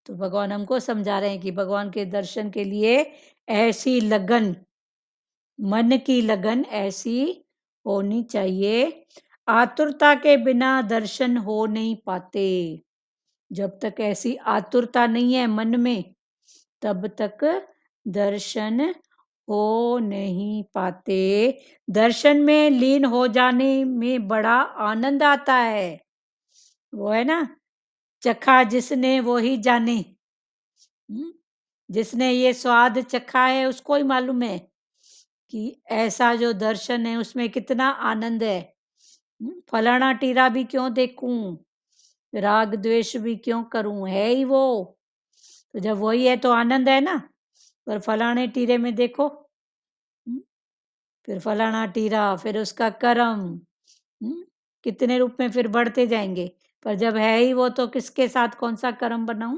तो भगवान हमको समझा रहे हैं कि भगवान के दर्शन के लिए ऐसी लगन, मन की लगन ऐसी होनी चाहिए। आतुरता के बिना दर्शन हो नहीं पाते। जब तक ऐसी आतुरता नहीं है मन में, तब तक दर्शन हो नहीं पाते। दर्शन में लीन हो जाने में बड़ा आनंद आता है। वो है ना, चखा जिसने वो ही जाने। हम्म, जिसने ये स्वाद चखा है उसको ही मालूम है कि ऐसा जो दर्शन है उसमें कितना आनंद है। फलाना टीरा भी क्यों देखूं, राग द्वेष भी क्यों करूं, है ही वो। तो जब वही है तो आनंद है ना। पर फलाने टीरे में देखो, हम्म, फिर फलाना टीरा, फिर उसका कर्म, कितने रूप में फिर बढ़ते जाएंगे। पर जब है ही वो, तो किसके साथ कौन सा कर्म बनाऊं।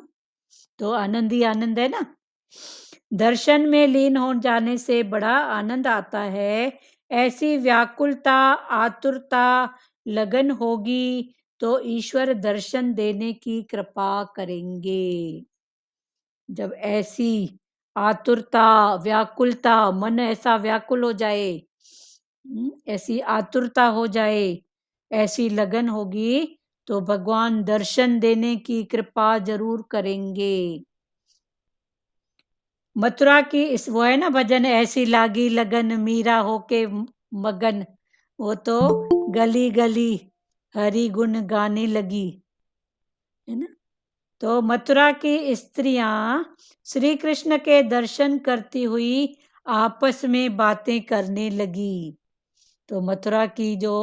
तो आनंद ही आनंद है ना। दर्शन में लीन हो जाने से बड़ा आनंद आता है। ऐसी व्याकुलता, आतुरता, लगन होगी तो ईश्वर दर्शन देने की कृपा करेंगे। जब ऐसी आतुरता, व्याकुलता, मन ऐसा व्याकुल हो जाए, ऐसी आतुरता हो जाए, ऐसी लगन होगी तो भगवान दर्शन देने की कृपा जरूर करेंगे। मथुरा की इस वो है ना भजन, ऐसी लागी लगन मीरा होके मगन, वो तो गली गली हरि गुण गाने लगी, है ना। तो मथुरा की स्त्रियां श्री कृष्ण के दर्शन करती हुई आपस में बातें करने लगी। तो मथुरा की जो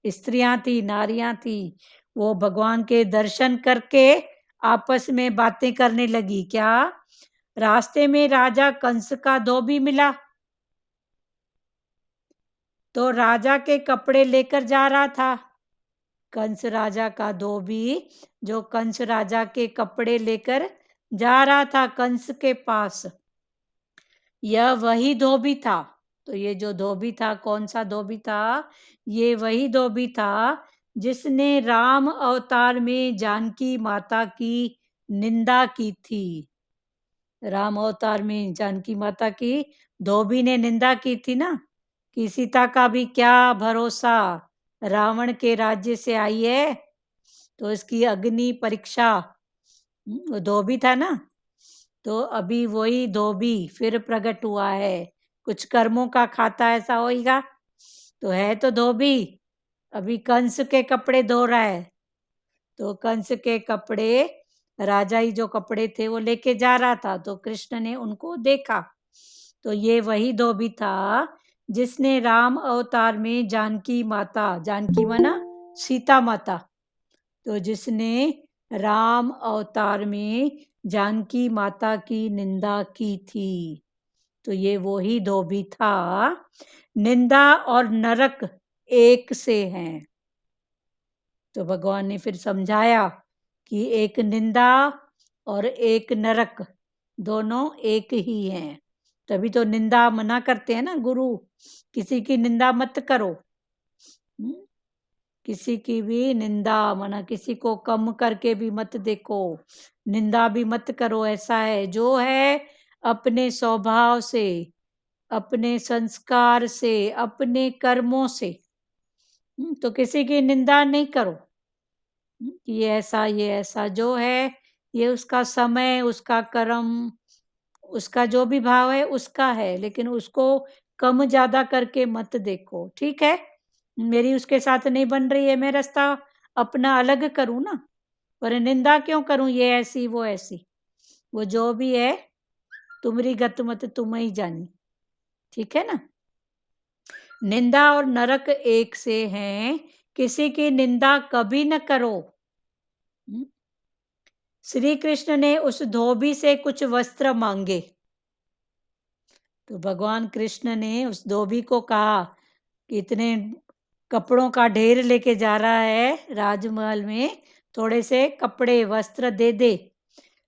स्त्रियां थी, नारियां थी, वो भगवान के दर्शन करके आपस में बातें करने लगी। क्या? रास्ते में राजा कंस का धोबी मिला, तो राजा के कपड़े लेकर जा रहा था। कंस राजा का धोबी जो कंस राजा के कपड़े लेकर जा रहा था कंस के पास, यह वही धोबी था। तो ये जो धोबी था, कौन सा धोबी था? ये वही धोबी था जिसने राम अवतार में जानकी माता की निंदा की थी। राम अवतार में जानकी माता की धोबी ने निंदा की थी ना, कि सीता का भी क्या भरोसा, रावण के राज्य से आई है, तो इसकी अग्नि परीक्षा। वो धोबी था ना। तो अभी वही धोबी फिर प्रकट हुआ है, कुछ कर्मों का खाता ऐसा होएगा। तो है तो धोबी, अभी कंस के कपड़े धो रहा है। तो कंस के कपड़े, राजाई जो कपड़े थे वो लेके जा रहा था, तो कृष्ण ने उनको देखा। तो ये वही धोबी था जिसने राम अवतार में जानकी माता, जानकी माना सीता माता, तो जिसने राम अवतार में जानकी माता की निंदा की थी। तो ये वही धोबी था। निंदा और नरक एक से हैं। तो भगवान ने फिर समझाया कि एक निंदा और एक नरक दोनों एक ही हैं। तभी तो निंदा मना करते हैं ना गुरु, किसी की निंदा मत करो। किसी की भी निंदा मना, किसी को कम करके भी मत देखो, निंदा भी मत करो। ऐसा है, जो है अपने स्वभाव से, अपने संस्कार से, अपने कर्मों से, तो किसी की निंदा नहीं करो। ये ऐसा जो है, ये उसका समय, उसका कर्म, उसका जो भी भाव है उसका है, लेकिन उसको कम ज्यादा करके मत देखो। ठीक है, मेरी उसके साथ नहीं बन रही है, मैं रास्ता अपना अलग करूं ना, पर निंदा क्यों करूं, ये ऐसी वो ऐसी, वो जो भी है तुम्हारी गत मत तुम ही जानी। ठीक है ना। निंदा और नरक एक से हैं, किसी की निंदा कभी न करो। श्री कृष्ण ने उस धोबी से कुछ वस्त्र मांगे। तो भगवान कृष्ण ने उस धोबी को कहा कि इतने कपड़ों का ढेर लेके जा रहा है राजमहल में, थोड़े से कपड़े वस्त्र दे दे।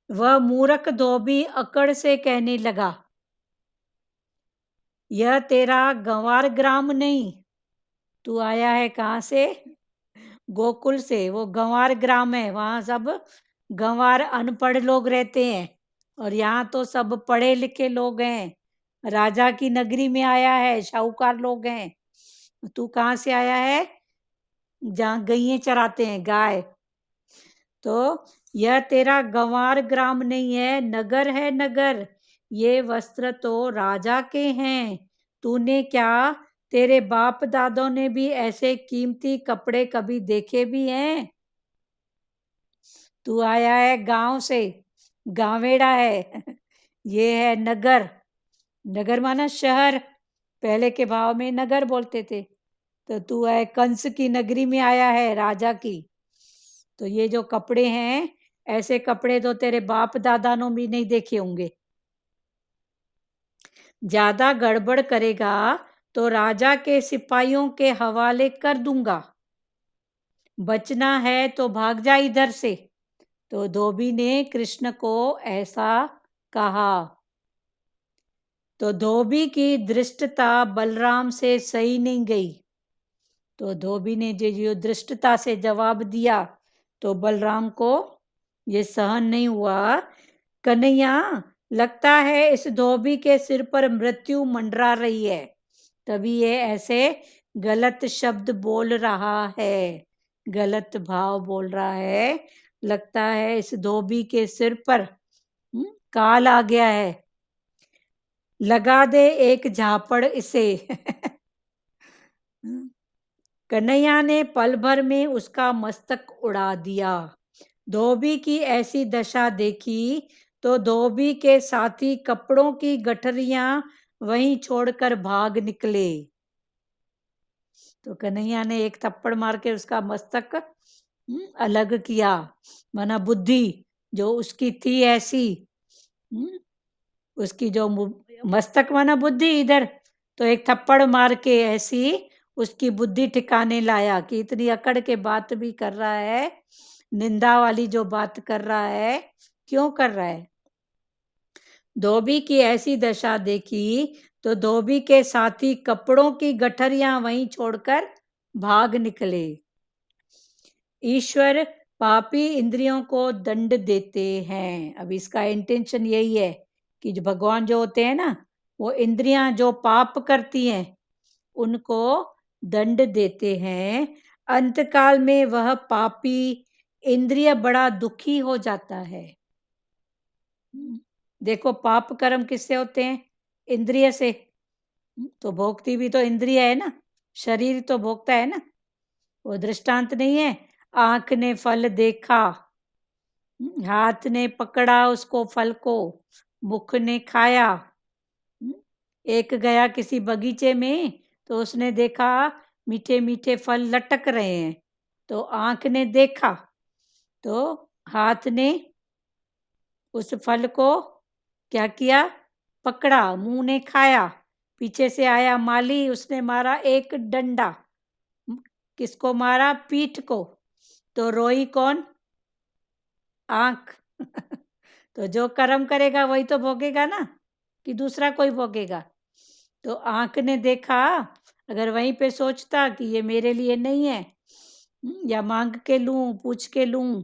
वह मूर्ख धोबी अकड़ से कहने लगा, यह तेरा गंवार ग्राम नहीं, तू आया है कहाँ से? गोकुल से। वो गंवार ग्राम है, वहां सब गंवार अनपढ़ लोग रहते हैं, और यहाँ तो सब पढ़े लिखे लोग हैं। राजा की नगरी में आया है, शाहूकार लोग हैं। तू कहाँ से आया है? जहाँ गईए चराते हैं, गाय। तो यह तेरा गंवार ग्राम नहीं है, नगर है नगर। ये वस्त्र तो राजा के हैं। तूने क्या, तेरे बाप दादों ने भी ऐसे कीमती कपड़े कभी देखे भी हैं? तू आया है गांव से, गांवेड़ा है। ये है नगर। नगर माना शहर, पहले के भाव में नगर बोलते थे। तो तू है कंस की नगरी में आया है, राजा की। तो ये जो कपड़े हैं, ऐसे कपड़े तो तेरे बाप दादा ने भी नहीं देखे होंगे। ज्यादा गड़बड़ करेगा तो राजा के सिपाहियों के हवाले कर दूंगा। बचना है तो भाग जा इधर से, तो धोबी ने कृष्ण को ऐसा कहा। तो धोबी की दृष्टता बलराम से सही नहीं गई। तो धोबी ने जो दृष्टता से जवाब दिया तो बलराम को ये सहन नहीं हुआ। कन्हैया, लगता है इस धोबी के सिर पर मृत्यु मंडरा रही है, तभी ये ऐसे गलत शब्द बोल रहा है, गलत भाव बोल रहा है। लगता है इस धोबी के सिर पर काल आ गया है, लगा दे एक झापड़ इसे। कन्हैया ने पल भर में उसका मस्तक उड़ा दिया। धोबी की ऐसी दशा देखी तो धोबी के साथी कपड़ों की गठरियां वहीं छोड़कर भाग निकले। तो कन्हैया ने एक थप्पड़ मार के उसका मस्तक अलग किया, माना बुद्धि जो उसकी थी ऐसी, उसकी जो मस्तक माना बुद्धि इधर, तो एक थप्पड़ मार के ऐसी उसकी बुद्धि ठिकाने लाया कि इतनी अकड़ के बात भी कर रहा है, निंदा वाली जो बात कर रहा है, क्यों कर रहा है। धोबी की ऐसी दशा देखी तो धोबी के साथी कपड़ों की गठरियां वहीं छोड़कर भाग निकले। ईश्वर पापी इंद्रियों को दंड देते हैं। अब इसका इंटेंशन यही है कि जो भगवान जो होते हैं ना, वो इंद्रियां जो पाप करती हैं उनको दंड देते हैं। अंतकाल में वह पापी इंद्रिय बड़ा दुखी हो जाता है। देखो पाप कर्म किससे होते हैं? इंद्रिय से। तो भोगती भी तो इंद्रिय है ना, शरीर तो भोगता है ना। वो दृष्टांत नहीं है, आंख ने फल देखा, हाथ ने पकड़ा उसको फल को, मुख ने खाया। एक गया किसी बगीचे में तो उसने देखा मीठे मीठे फल लटक रहे हैं, तो आंख ने देखा, तो हाथ ने उस फल को क्या किया? पकड़ा, मुंह ने खाया, पीछे से आया माली, उसने मारा एक डंडा। किसको मारा? पीठ को। तो रोई कौन? आंख। तो जो कर्म करेगा वही तो भोगेगा ना, कि दूसरा कोई भोगेगा। तो आंख ने देखा, अगर वहीं पे सोचता कि ये मेरे लिए नहीं है, या मांग के लूं, पूछ के लूं,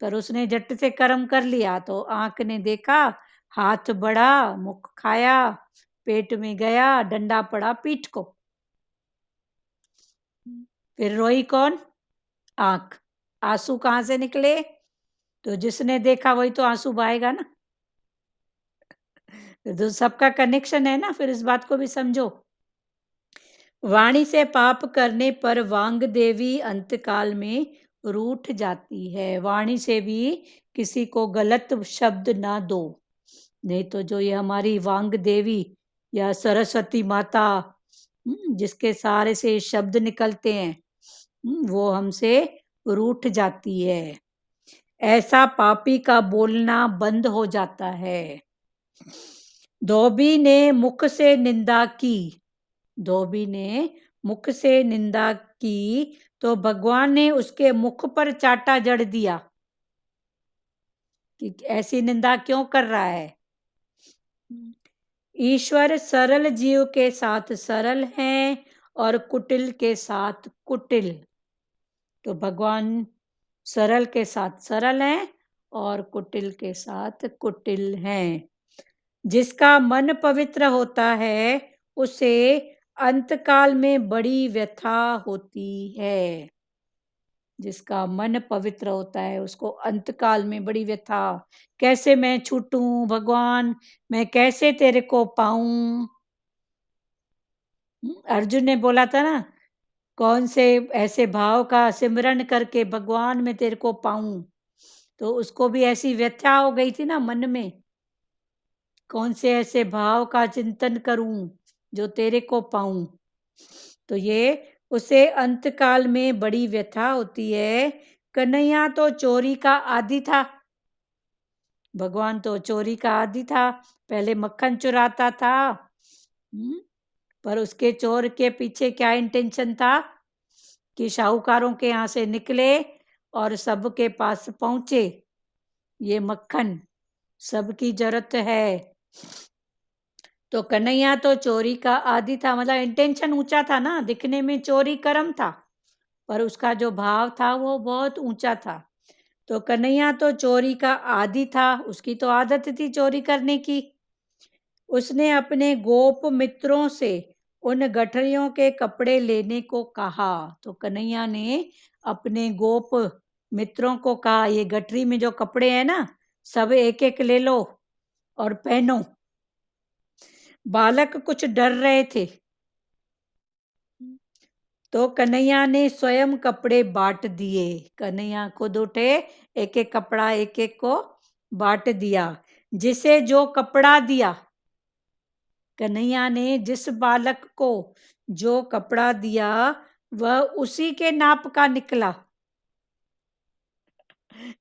पर उसने झट से कर्म कर लिया। तो आंख ने देखा, हाथ बढ़ा, मुख खाया, पेट में गया, डंडा पड़ा पीठ को। फिर रोई कौन? आंख। आंसू कहां से निकले? तो जिसने देखा वही तो आंसू बहाएगा ना। तो सबका कनेक्शन है ना, फिर इस बात को भी समझो। वाणी से पाप करने पर वांग देवी अंतकाल में रूठ जाती है। वाणी से भी किसी को गलत शब्द ना दो, नहीं तो जो ये हमारी वांग देवी या सरस्वती माता जिसके सारे से शब्द निकलते हैं, वो हमसे रूठ जाती है। ऐसा पापी का बोलना बंद हो जाता है। धोबी ने मुख से निंदा की, धोबी ने मुख से निंदा की तो भगवान ने उसके मुख पर चाटा जड़ दिया कि ऐसी निंदा क्यों कर रहा है। ईश्वर सरल जीव के साथ सरल हैं और कुटिल के साथ कुटिल। तो भगवान सरल के साथ सरल हैं और कुटिल के साथ कुटिल हैं। जिसका मन पवित्र होता है उसे अंतकाल में बड़ी व्यथा होती है। जिसका मन पवित्र होता है उसको अंतकाल में बड़ी व्यथा, कैसे मैं छूटूं भगवान, मैं कैसे तेरे को पाऊं। अर्जुन ने बोला था ना, कौन से ऐसे भाव का सिमरन करके भगवान मैं तेरे को पाऊं। तो उसको भी ऐसी व्यथा हो गई थी ना मन में, कौन से ऐसे भाव का चिंतन करूं जो तेरे को पाऊं। तो ये उसे अंतकाल में बड़ी व्यथा होती है। कन्हैया तो चोरी का आदी था, भगवान तो चोरी का आदी था, पहले मक्खन चुराता था। पर उसके चोर के पीछे क्या इंटेंशन था कि साहूकारों के यहाँ से निकले और सबके पास पहुंचे। ये मक्खन सबकी जरूरत है। तो कन्हैया तो चोरी का आदी था, मतलब इंटेंशन ऊंचा था ना, दिखने में चोरी कर्म था, पर उसका जो भाव था वो बहुत ऊंचा था। तो कन्हैया तो चोरी का आदी था, उसकी तो आदत थी चोरी करने की। उसने अपने गोप मित्रों से उन गठरियों के कपड़े लेने को कहा। तो कन्हैया ने अपने गोप मित्रों को कहा, ये गठरी में जो कपड़े हैं ना, सब एक एक ले लो और पहनो। बालक कुछ डर रहे थे, तो कन्हैया ने स्वयं कपड़े बांट दिए। कन्हैया खुद उठे, एक एक कपड़ा एक एक को बांट दिया। जिसे जो कपड़ा दिया, कन्हैया ने जिस बालक को जो कपड़ा दिया वह उसी के नाप का निकला।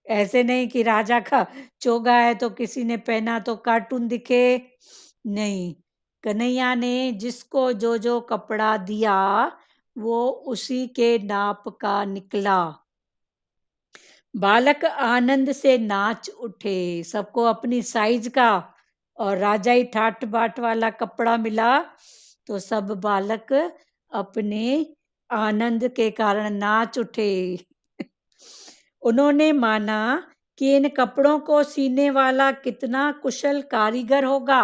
ऐसे नहीं कि राजा का चोगा है तो किसी ने पहना तो कार्टून दिखे, नहीं। कन्हैया ने जिसको जो जो कपड़ा दिया वो उसी के नाप का निकला। बालक आनंद से नाच उठे, सबको अपनी साइज का और राजाई ठाट बाट वाला कपड़ा मिला, तो सब बालक अपने आनंद के कारण नाच उठे। उन्होंने माना कि इन कपड़ों को सीने वाला कितना कुशल कारीगर होगा।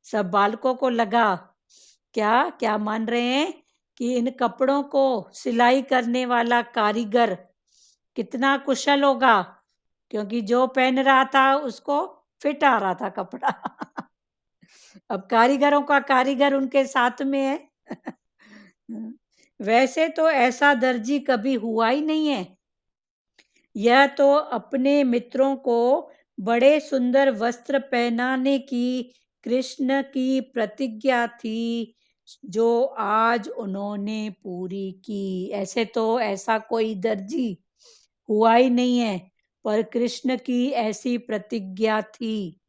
सब बालकों को लगा, क्या क्या मान रहे हैं कि इन कपड़ों को सिलाई करने वाला कारीगर कितना कुशल होगा, क्योंकि जो पहन रहा था उसको फिट आ रहा था कपड़ा। अब कारीगरों का कारीगर उनके साथ में है। वैसे तो ऐसा दर्जी कभी हुआ ही नहीं है। यह तो अपने मित्रों को बड़े सुंदर वस्त्र पहनाने की कृष्ण की प्रतिज्ञा थी, जो आज उन्होंने पूरी की। ऐसे तो ऐसा कोई दर्जी हुआ ही नहीं है, पर कृष्ण की ऐसी प्रतिज्ञा थी।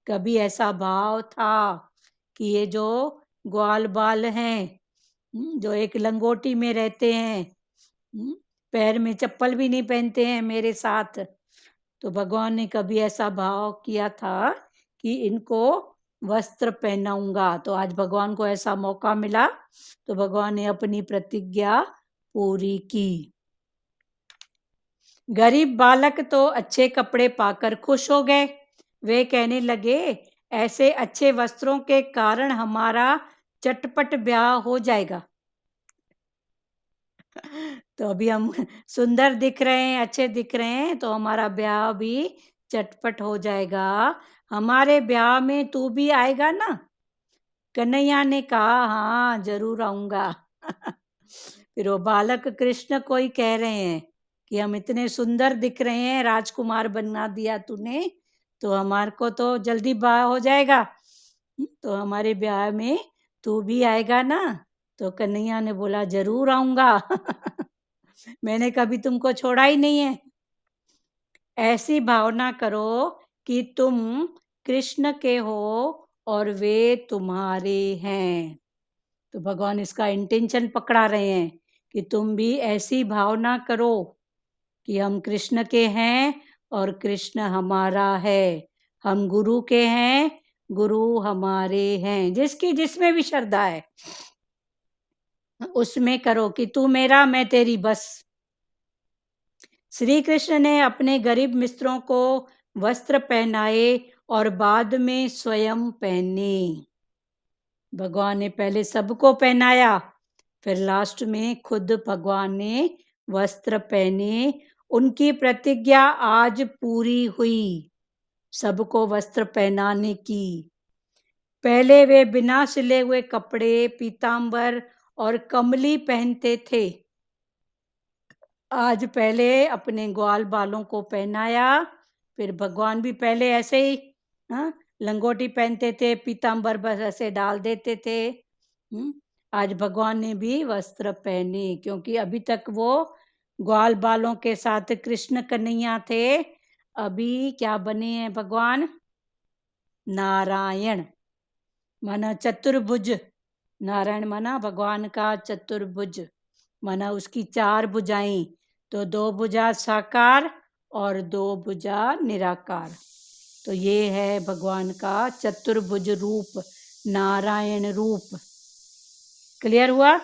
कभी ऐसा भाव था कि ये जो ग्वाल बाल हैं, जो एक लंगोटी में रहते हैं, पैर में चप्पल भी नहीं पहनते हैं मेरे साथ, तो भगवान ने कभी ऐसा भाव किया था कि इनको वस्त्र पहनाऊंगा। तो आज भगवान को ऐसा मौका मिला, तो भगवान ने अपनी प्रतिज्ञा पूरी की। गरीब बालक तो अच्छे कपड़े पाकर खुश हो गए। वे कहने लगे, ऐसे अच्छे वस्त्रों के कारण हमारा चटपट ब्याह हो जाएगा। तो अभी हम सुंदर दिख रहे हैं, अच्छे दिख रहे हैं, तो हमारा ब्याह भी चटपट हो जाएगा। हमारे ब्याह में तू भी आएगा ना? कन्हैया ने कहा, हाँ जरूर आऊंगा। फिर वो बालक कृष्ण को ही कह रहे हैं कि हम इतने सुंदर दिख रहे हैं, राजकुमार बना दिया तूने, तो हमारे को तो जल्दी ब्याह हो जाएगा, तो हमारे ब्याह में तू भी आएगा ना? तो कन्हैया ने बोला, जरूर आऊंगा। मैंने कभी तुमको छोड़ा ही नहीं है। ऐसी भावना करो कि तुम कृष्ण के हो और वे तुम्हारे हैं। तो भगवान इसका इंटेंशन पकड़ा रहे हैं कि तुम भी ऐसी भावना करो कि हम कृष्ण के हैं और कृष्ण हमारा है। हम गुरु के हैं, गुरु हमारे हैं। जिसकी जिसमें भी श्रद्धा है उसमें करो कि तू मेरा मैं तेरी बस। श्री कृष्ण ने अपने गरीब मित्रों को वस्त्र पहनाए और बाद में स्वयं पहने। भगवान ने पहले सबको पहनाया, फिर लास्ट में खुद भगवान ने वस्त्र पहने। उनकी प्रतिज्ञा आज पूरी हुई, सबको वस्त्र पहनाने की। पहले वे बिना सिले हुए कपड़े, पीतांबर और कमली पहनते थे। आज पहले अपने ग्वाल बालों को पहनाया, फिर भगवान भी पहले ऐसे ही लंगोटी पहनते थे, पीतांबर बस ऐसे डाल देते थे। आज भगवान ने भी वस्त्र पहने, क्योंकि अभी तक वो ग्वाल बालों के साथ कृष्ण कन्हैया थे। अभी क्या बने हैं भगवान? नारायण, माना चतुर्भुज। नारायण माना भगवान का चतुर्भुज, माना उसकी चार भुजाएं, तो दो भुजा साकार और दो भुजा निराकार। तो ये है भगवान का चतुर्भुज रूप, नारायण रूप। क्लियर हुआ?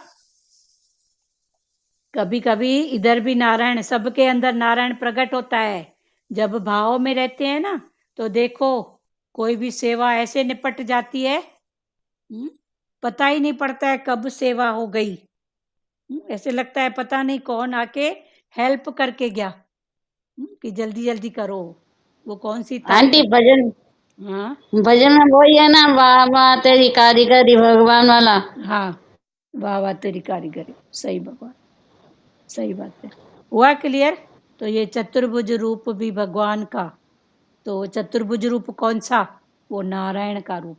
कभी कभी इधर भी नारायण, सबके अंदर नारायण प्रकट होता है। जब भाव में रहते हैं ना, तो देखो कोई भी सेवा ऐसे निपट जाती है, पता ही नहीं पड़ता है कब सेवा हो गई। ऐसे लगता है पता नहीं कौन आके हेल्प करके गया, कि जल्दी जल्दी करो। वो कौन सी आंटी ताकत। भजन हाँ भजन में वही है ना, वाह वाह तेरी कारीगरी भगवान वाला। हाँ, वाह वाह तेरी कारीगरी। सही भगवान, सही बात है। हुआ क्लियर? तो ये चतुर्भुज रूप भी भगवान का। तो चतुर्भुज रूप कौन सा? वो नारायण का रूप।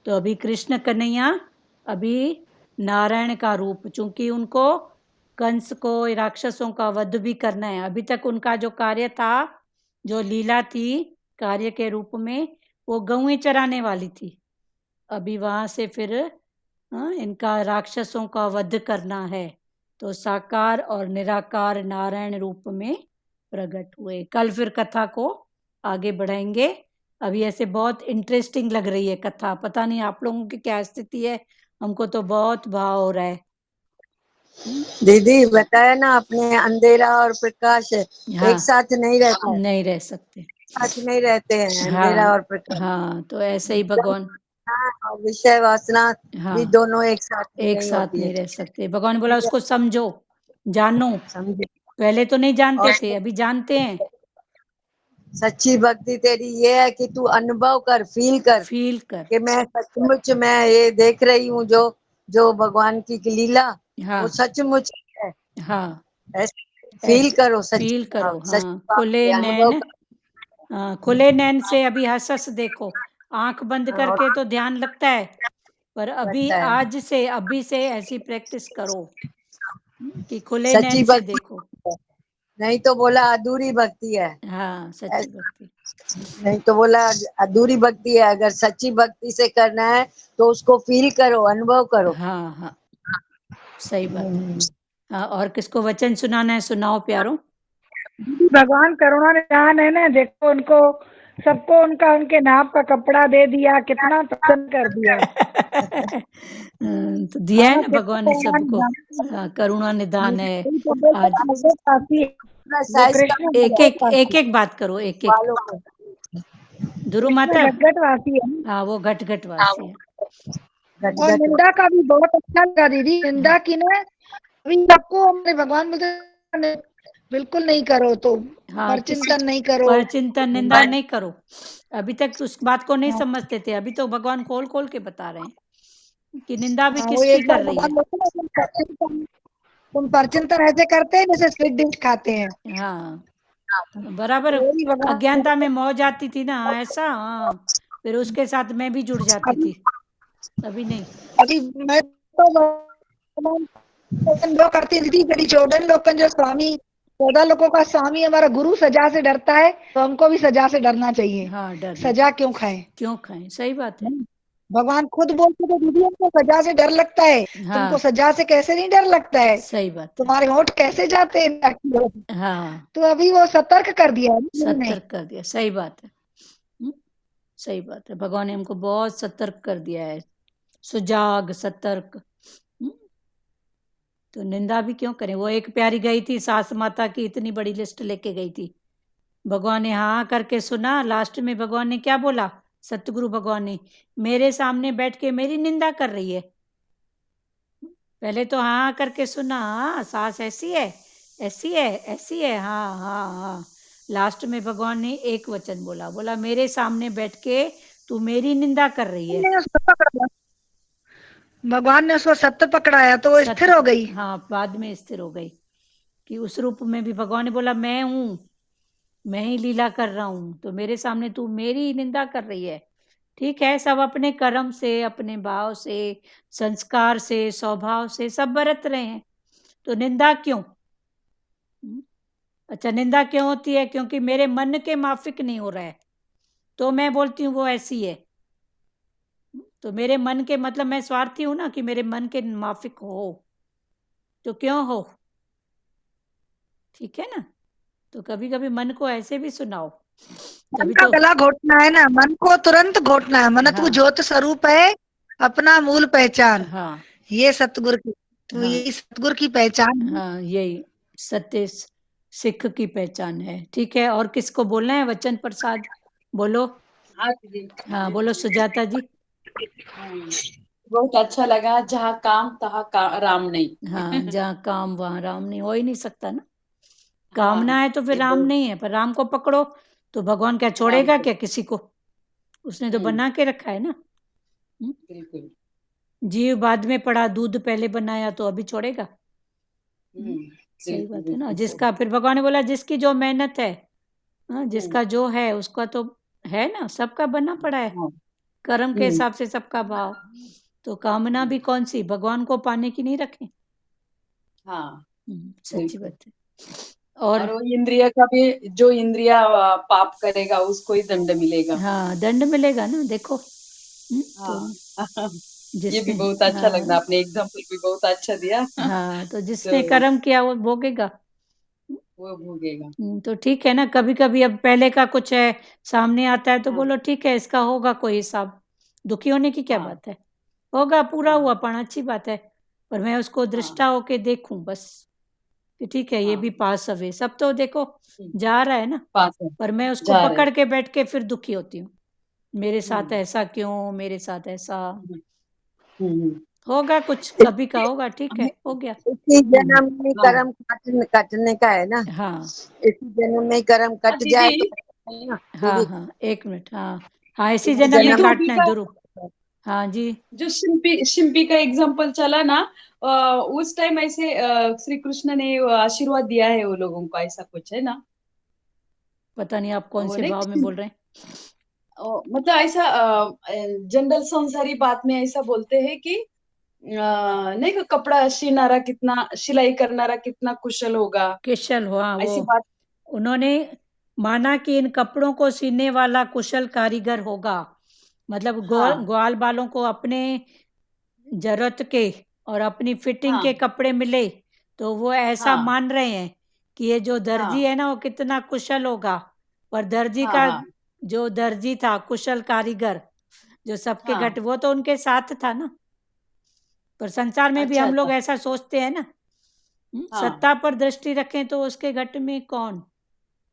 तो अभी कृष्ण कन्हैया अभी नारायण का रूप, चूंकि उनको कंस को, राक्षसों का वध भी करना है। अभी तक उनका जो कार्य था, जो लीला थी कार्य के रूप में, वो गौएं चराने वाली थी। अभी वहां से फिर इनका राक्षसों का वध करना है। तो साकार और निराकार नारायण रूप में प्रकट हुए। कल फिर कथा को आगे बढ़ाएंगे। अभी ऐसे बहुत इंटरेस्टिंग लग रही है कथा। पता नहीं आप लोगों की क्या स्थिति है, हमको तो बहुत भाव हो रहा है। दीदी बताया ना आपने, अंधेरा और प्रकाश हाँ, एक साथ नहीं रहता है, नहीं रह सकते। साथ नहीं रहते हैं अंधेरा हाँ और प्रकाश। हाँ, तो ऐसे ही भगवान, हाँ, और विषय वासना हाँ, भी दोनों एक साथ में एक नहीं साथ होती है। नहीं रह सकते। भगवान बोला उसको समझो, जानो। समझे? पहले तो नहीं जानते और थे, अभी जानते हैं। सच्ची भक्ति तेरी ये है कि तू अनुभव कर, फील कर फील कर। कि मैं सचमुच मैं ये देख रही हूँ, जो जो भगवान की लीला हाँ वो सचमुच है। हाँ, ऐसे फील ऐसे करो, सच्ची फील करो। भाव, सच्ची हाँ, भाव खुले से अनुभव नैन, खुले नैन से अभी हंस हंस देखो। आंख बंद करो और करके तो ध्यान लगता है, पर अभी लगता है आज से, अभी से ऐसी प्रैक्टिस करो कि खुले सच्ची नैन से भक्ति देखो। है। नहीं तो बोला अधूरी भक्ति है, हाँ, सच्ची भक्ति। नहीं तो बोला अधूरी भक्ति है। अगर सच्ची भक्ति से करना है तो उसको फील करो, अनुभव करो। हाँ हाँ, सही बात है। हाँ, और किसको वचन सुनाना है, सुनाओ प्यारो। भगवान करुणा निधान है ना, देखो उनको सबको उनका उनके नाप का कपड़ा दे दिया, कितना प्रसन्न कर दिया। तो दिया है हाँ, ना कितना भगवान ने करुणा सबको। निधान। हाँ, करुणा निधान है वही तो बोलते आज। हैं, ब्रजवासी है, अपना वो साइज कृष्ण एक एक एक ब्रजवासी, एक बात करो, एक एक। वालों को ध्रुव कृष्ण माता, गटगटवासी है ना। हाँ वो घट घट वासी है। घट और घट निंदा का भी बहुत अच्छा लगा दीदी, निंदा की ना। अभी सबको हमारे भगवान बोलते हैं, बिल्कुल नहीं करो, तो हाँ, किसी परचिंतन नहीं करो। पर चिंतन निंदा नहीं करो। अभी तक उस बात को नहीं समझते थे, अभी तो भगवान खोल खोल के बता रहे हैं कि निंदा भी हाँ, वो किसकी एक बार कर रही है। भगवान बोलते हैं, तुम परचिंतन ऐसे करते हैं जैसे स्वीट डिश खाते हैं। हाँ, बराबर। तो वही भगवान अज्ञानता में मौज आती थी ना, ऐसा। हाँ, फिर उसके साथ मैं भी जुड़ जाती अभी थी। अभी नहीं। अभी मैं तो लोग करती थी, यदि 14 लोग जो स्वामी, 14 लोगों का स्वामी हमारा गुरु सजा से डरता है, तो हमको भी सजा से डरना चाहिए। हाँ, डरना सजा चाहिए। क्यों खाएं? क्यों खाएं, सही बात है। भगवान खुद बोलते थे, दीदी हमको सजा से डर लगता है। तुमको हाँ, सजा से कैसे नहीं डर लगता है? सही बात है। तुम्हारे होठ कैसे जाते हैं? हाँ, तो अभी वो सतर्क कर दिया है ना गुरु ने। सतर्क कर दिया, सही बात है। सही बात है, भगवान ने हमको बहुत सतर्क कर दिया है, सुजाग सतर्क। तो निंदा भी क्यों करें। वो एक प्यारी गई थी, सास माता की इतनी बड़ी लिस्ट लेके गई थी। भगवान ने हाँ करके सुना, लास्ट में भगवान ने क्या बोला, सतगुरु भगवान ने, मेरे सामने बैठ के मेरी निंदा कर रही है। पहले तो हाँ करके सुना, हाँ सास ऐसी है, ऐसी है, ऐसी है, हाँ हाँ हाँ। लास्ट में भगवान ने एक वचन बोला, बोला मेरे सामने बैठ के तू मेरी निंदा कर रही है। भगवान ने उसको सत्य पकड़ाया तो वो स्थिर हो गई। हाँ, बाद में स्थिर हो गई कि उस रूप में भी भगवान ने बोला मैं हूं, मैं ही लीला कर रहा हूं, तो मेरे सामने तू मेरी निंदा कर रही है। ठीक है, सब अपने कर्म से, अपने भाव से, संस्कार से, स्वभाव से सब बरत रहे हैं, तो निंदा क्यों। अच्छा, निंदा क्यों होती है? क्योंकि मेरे मन के माफिक नहीं हो रहा है, तो मैं बोलती हूँ वो ऐसी है। तो मेरे मन के, मतलब मैं स्वार्थी हूं ना, कि मेरे मन के माफिक हो, तो क्यों हो, ठीक है ना। तो कभी कभी मन को ऐसे भी सुनाओ, मन तभी का तो। गला घोटना है ना, मन को तुरंत घोटना है। मनतु हाँ ज्योत स्वरूप है, अपना मूल पहचान। हाँ ये सतगुरु की, तो हाँ यही सतगुरु की पहचान है। हाँ, यही सत्य सिख की पहचान है। ठीक है, और किसको बोलना है? वचन प्रसाद बोलो। हाँ दीदी। हाँ बोलो सुजाता जी। बहुत अच्छा लगा, जहाँ काम तहाँ राम नहीं। हाँ, जहाँ काम वहाँ राम नहीं, हो ही नहीं सकता ना। कामना हाँ, है तो फिर ये राम बहुत नहीं है, पर राम को पकड़ो तो भगवान क्या राम छोड़ेगा को। क्या किसी को? उसने तो बना के रखा है ना। बिल्कुल। जीव बाद में पड़ा, दूध पहले बनाया, तो अभी छोड़ेगा? सही बिल्कुल बात है ना। बिल्कुल सही। जिसका, फिर भगवान ने बोला जिसकी जो मेहनत है, हाँ, हम्म, जिसका जो है उसका तो है ना, सबका बना पड़ा है हाँ, कर्म के हम्म, हिसाब से सबका भाव। तो कामना भी कौन सी, भगवान को पाने की नहीं रखें। हाँ, सच्ची बिल्कुल। बात है। और और वो इंद्रिय का भी, जो इंद्रिया पाप करेगा उसको ही दंड मिलेगा। हाँ, दंड मिलेगा ना, देखो। तो हाँ। ये भी जिसने, बहुत अच्छा हाँ लगा, आपने एग्जाम्पल भी बहुत अच्छा दिया। हाँ, तो जिसने तो कर्म किया वो भोगेगा। वो भोगेगा। तो ठीक है ना। कभी कभी अब पहले का कुछ है सामने आता है तो हाँ, बोलो ठीक है, इसका होगा कोई हिसाब, दुखी होने की क्या हाँ, बात है। होगा, पूरा हाँ, हुआ पण अच्छी बात है। पर मैं उसको हाँ, दृष्टा होके देखूं बस, कि ठीक है ये भी हाँ। पास अवे, सब तो देखो हम्म, जा रहा है ना। पास है, पर मैं उसको जा रहे। पकड़ के बैठ के फिर दुखी होती हूँ, मेरे साथ हम्म, ऐसा क्यों, मेरे साथ ऐसा। हम्म, हम्म, होगा कुछ, कभी का होगा, ठीक है, हो गया। इसी हम्म, जन्म में हाँ, कर्म कटने का है ना। हाँ इसी जन्म में कर्म हाँ कट जाए दीदी। तो है ना हाँ दीदी। हाँ, एक मिनट। हाँ हाँ, इसी इसी जन्म में ये जन्म धोबी काटना है का, दुरु। हाँ जी। जो शिल्पी शिल्पी का एग्जाम्पल चला ना, अ, उस टाइम ऐसे श्री कृष्ण ने आशीर्वाद दिया है वो लोगों को, ऐसा कुछ है ना। पता नहीं आप कौन वो से नहीं, भाव में बोल रहे हैं। मतलब ऐसा जनरल संसारी बात में ऐसा बोलते हैं कि नहीं का कपड़ा सीनारा कितना, सिलाई करनारा कितना कुशल होगा, कुशल हो, हाँ, वो ऐसी बात। उन्होंने माना कि इन कपड़ों को सीने वाला कुशल कारीगर होगा। मतलब हाँ, ग्वाल बालों को अपने जरूरत के और अपनी फिटिंग हाँ, के कपड़े मिले, तो वो ऐसा हाँ, मान रहे हैं कि ये जो दर्जी हाँ, है ना वो कितना कुशल होगा। पर दर्जी हाँ, का, हाँ, जो दर्जी था कुशल कारीगर, जो सबके हाँ। घट, वो तो उनके साथ था ना। पर संसार में भी अच्छा हम अच्छा। लोग ऐसा सोचते हैं ना। हाँ, सत्ता पर दृष्टि रखें तो उसके घट में कौन,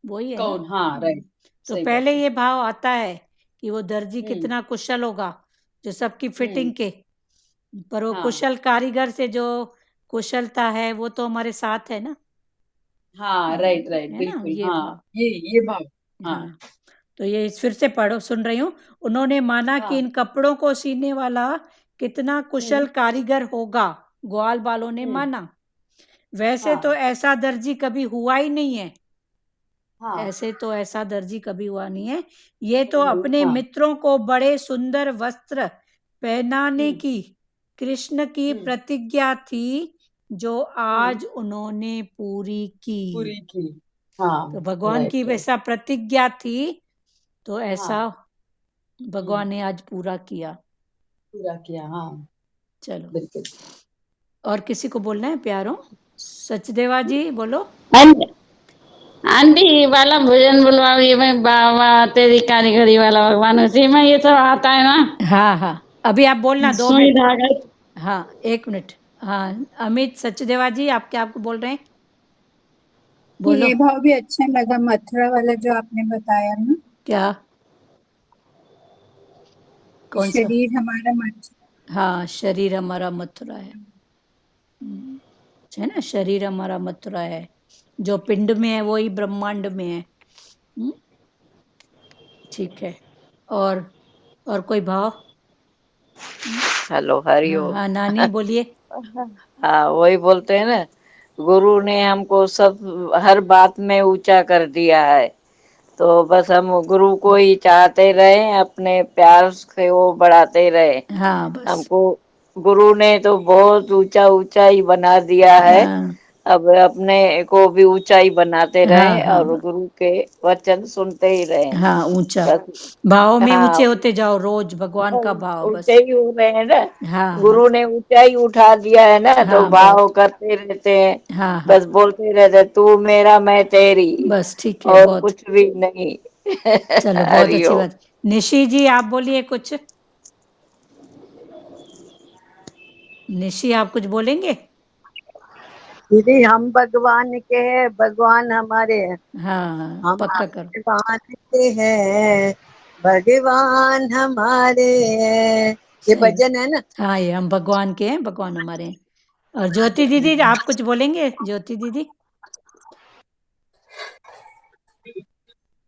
वही है ना। कौन, हाँ, राइट। तो सही पहले बात है। ये भाव आता है कि वो दर्जी हम्म, कितना कुशल होगा, जो सबकी हम्म, फिटिंग के। पर वो हाँ, कुशल कारीगर से जो कुशलता है वो तो हमारे साथ है ना। हाँ, राइट राइट, है ना बिल्कुल, ये हाँ। भाव। ये भाव। हाँ, हाँ, तो ये फिर से पढ़ो, सुन रही हूँ। उन्होंने माना कि हाँ, इन कपड़ों को सीने वाला कितना कुशल हम्म, कारीगर होगा, ग्वाल बालों ने हम्म, माना। वैसे तो हाँ, ऐसा दर्जी कभी हुआ ही नहीं है। हाँ, ऐसे तो ऐसा दर्जी कभी हुआ नहीं है। ये तो नहीं, अपने हाँ, मित्रों को बड़े सुंदर वस्त्र पहनाने हम्म, की कृष्ण की हम्म, प्रतिज्ञा थी, जो हम्म, आज उन्होंने पूरी की। पूरी की। हाँ, तो भगवान की राइट राइट। वैसा प्रतिज्ञा थी, तो ऐसा हाँ, भगवान ने आज पूरा किया। पूरा किया, हाँ, चलो, बिल्कुल। और किसी को बोलना है प्यारो? सचदेवा जी बोलो। आंटी आंटी, ये वाला भजन बुलवाओ, ये में बाबा तेरी कारीगरी वाला भगवान, उसी में ये सब आता है ना। हाँ हाँ, अभी आप बोलना, दो सुई मिनट। धागा। हाँ, एक मिनट। हाँ, अमित सचदेवा जी, आप क्या, आपको बोल रहे हैं, बोलो। ये भाव भी अच्छा लगा, मथुरा वाला जो आपने बताया ना, क्या, कि कौन सा? शरीर हमारा हाँ, शरीर हमारा मथुरा है। है ना, शरीर हमारा मथुरा है, जो पिंड में है वही ब्रह्मांड में है। ठीक है। और कोई भाव? हेलो, हाँ हरिओम। हाँ, नानी बोलिए। हाँ, वही बोलते हैं ना, गुरु ने हमको सब हर बात में ऊंचा कर दिया है। तो बस हम गुरु को ही चाहते रहे, अपने प्यार से वो बढ़ाते रहे हाँ बस। हमको। गुरु ने तो बहुत ऊंचा ऊंचा ही बना दिया है। हाँ अब अपने को भी ऊंचाई बनाते हाँ रहे हाँ और गुरु के वचन सुनते ही रहे। हाँ, ऊंचा बस भाव में हाँ, ऊंचे होते जाओ रोज, भगवान का भाव ऊंचे बस। ही हो रहे हैं ना। हाँ हाँ गुरु ने ऊंचाई उठा दिया है ना, तो हाँ, भाव बहुत। करते रहते हैं। हाँ हाँ, बस बोलते रहते, तू मेरा मैं तेरी, बस ठीक है, और बहुत। कुछ भी नहीं। चलो, बहुत अच्छी हरिओम। बात। निशी जी, आप बोलिए कुछ। निशी, आप कुछ बोलेंगे? दीदी हम भगवान के हैं, भगवान हमारे हैं। हाँ, हम पक्का करो। भगवान के हैं, भगवान हमारे हैं। ये सही। भजन है ना। हाँ, ये हम भगवान के हैं, भगवान हमारे हैं। और ज्योति दीदी, आप कुछ बोलेंगे? ज्योति दीदी।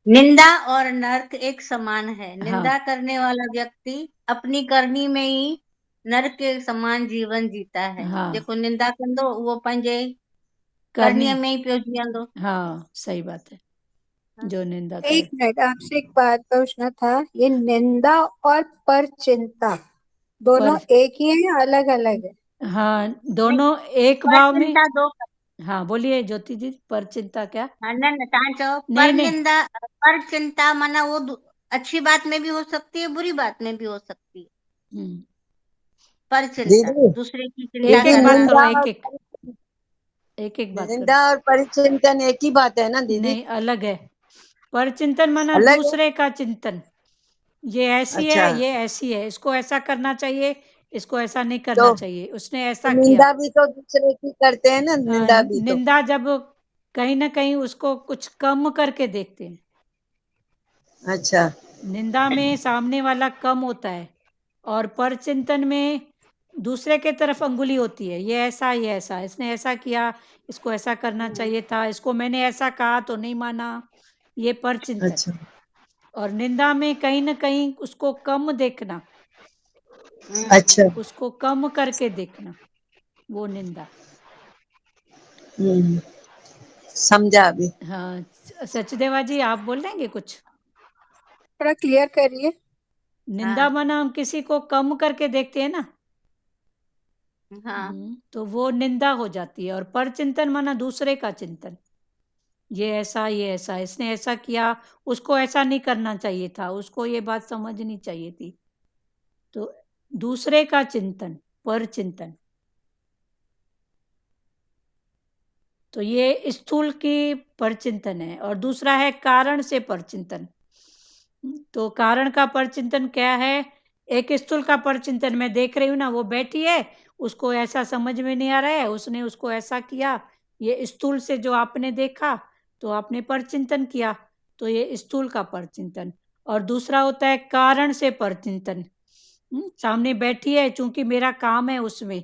निंदा और नर्क एक समान है। हाँ निंदा करने वाला व्यक्ति अपनी करनी में ही नर्क के समान जीवन जीता है। हाँ, देखो, निंदा कर दो वो पंजे करनी। करनी में ही पियो जीवन। हाँ, सही बात है। जो निंदा एक करे। मिनट, आपसे एक बात पूछना था। ये निंदा और परचिंता दोनों पर एक ही है या अलग अलग है? हाँ, नहीं, दोनों एक पर भाव में। चिंता दो। हाँ, बोलिए ज्योति दीदी, पर चिंता क्या? हाँ, न टांचो नहीं पर नहीं। निंदा, पर चिंता माना वो अच्छी बात में भी हो सकती है, बुरी बात में भी हो सकती है। हम्म, पर चिंता दीदी दूसरे की चिंता एक दीदी एक बात करना। करो, निंदा एक और एक, एक एक बात करो। निंदा और परिचिंतन एक ही बात है ना दीदी? नहीं, अलग है। पर चिंतन माना अलग है। दूसरे का चिंतन। ये ऐसी अच्छा, है, ये ऐसी है, इसको ऐसा करना चाहिए, इसको ऐसा नहीं करना तो चाहिए, उसने तो ऐसा किया। निंदा भी तो दूसरे की करते हैं ना, निंदा भी तो। निंदा जब कहीं ना कहीं उसको कुछ कम करके देखते हैं। अच्छा निंदा में सामने वाला कम होता है, और परचिंतन में दूसरे के तरफ अंगुली होती है। ये ऐसा, ये ऐसा, इसने ऐसा किया, इसको ऐसा करना चाहिए था, इसको मैंने ऐसा कहा तो नहीं माना। ये परचिंतन। अच्छा। और निंदा में कहीं ना कहीं उसको कम देखना, अच्छा। उसको कम करके देखना, वो निंदा। हम्म, समझा अभी। हाँ, सचदेवा जी, आप बोल देंगे कुछ? थोड़ा क्लियर करिए। निंदा माना हम किसी को कम करके देखते हैं ना। हाँ, तो वो निंदा हो जाती है। और परचिंतन माना दूसरे का चिंतन। ये ऐसा, ये ऐसा, इसने ऐसा किया, उसको ऐसा नहीं करना चाहिए था, उसको ये बात समझनी चाहिए थी। तो दूसरे का चिंतन, परचिंतन। तो ये स्थूल की परचिंतन है। और दूसरा है कारण से परचिंतन। तो कारण का परचिंतन क्या है? एक स्थूल का परचिंतन, मैं देख रही हूँ ना, वो बैठी है, उसको ऐसा समझ में नहीं आ रहा है, उसने उसको ऐसा किया। ये स्थूल से जो आपने देखा, तो आपने परचिंतन किया, तो ये स्थूल का परचिंतन। और दूसरा होता है कारण से परचिंतन। सामने बैठी है, चूंकि मेरा काम है उसमें।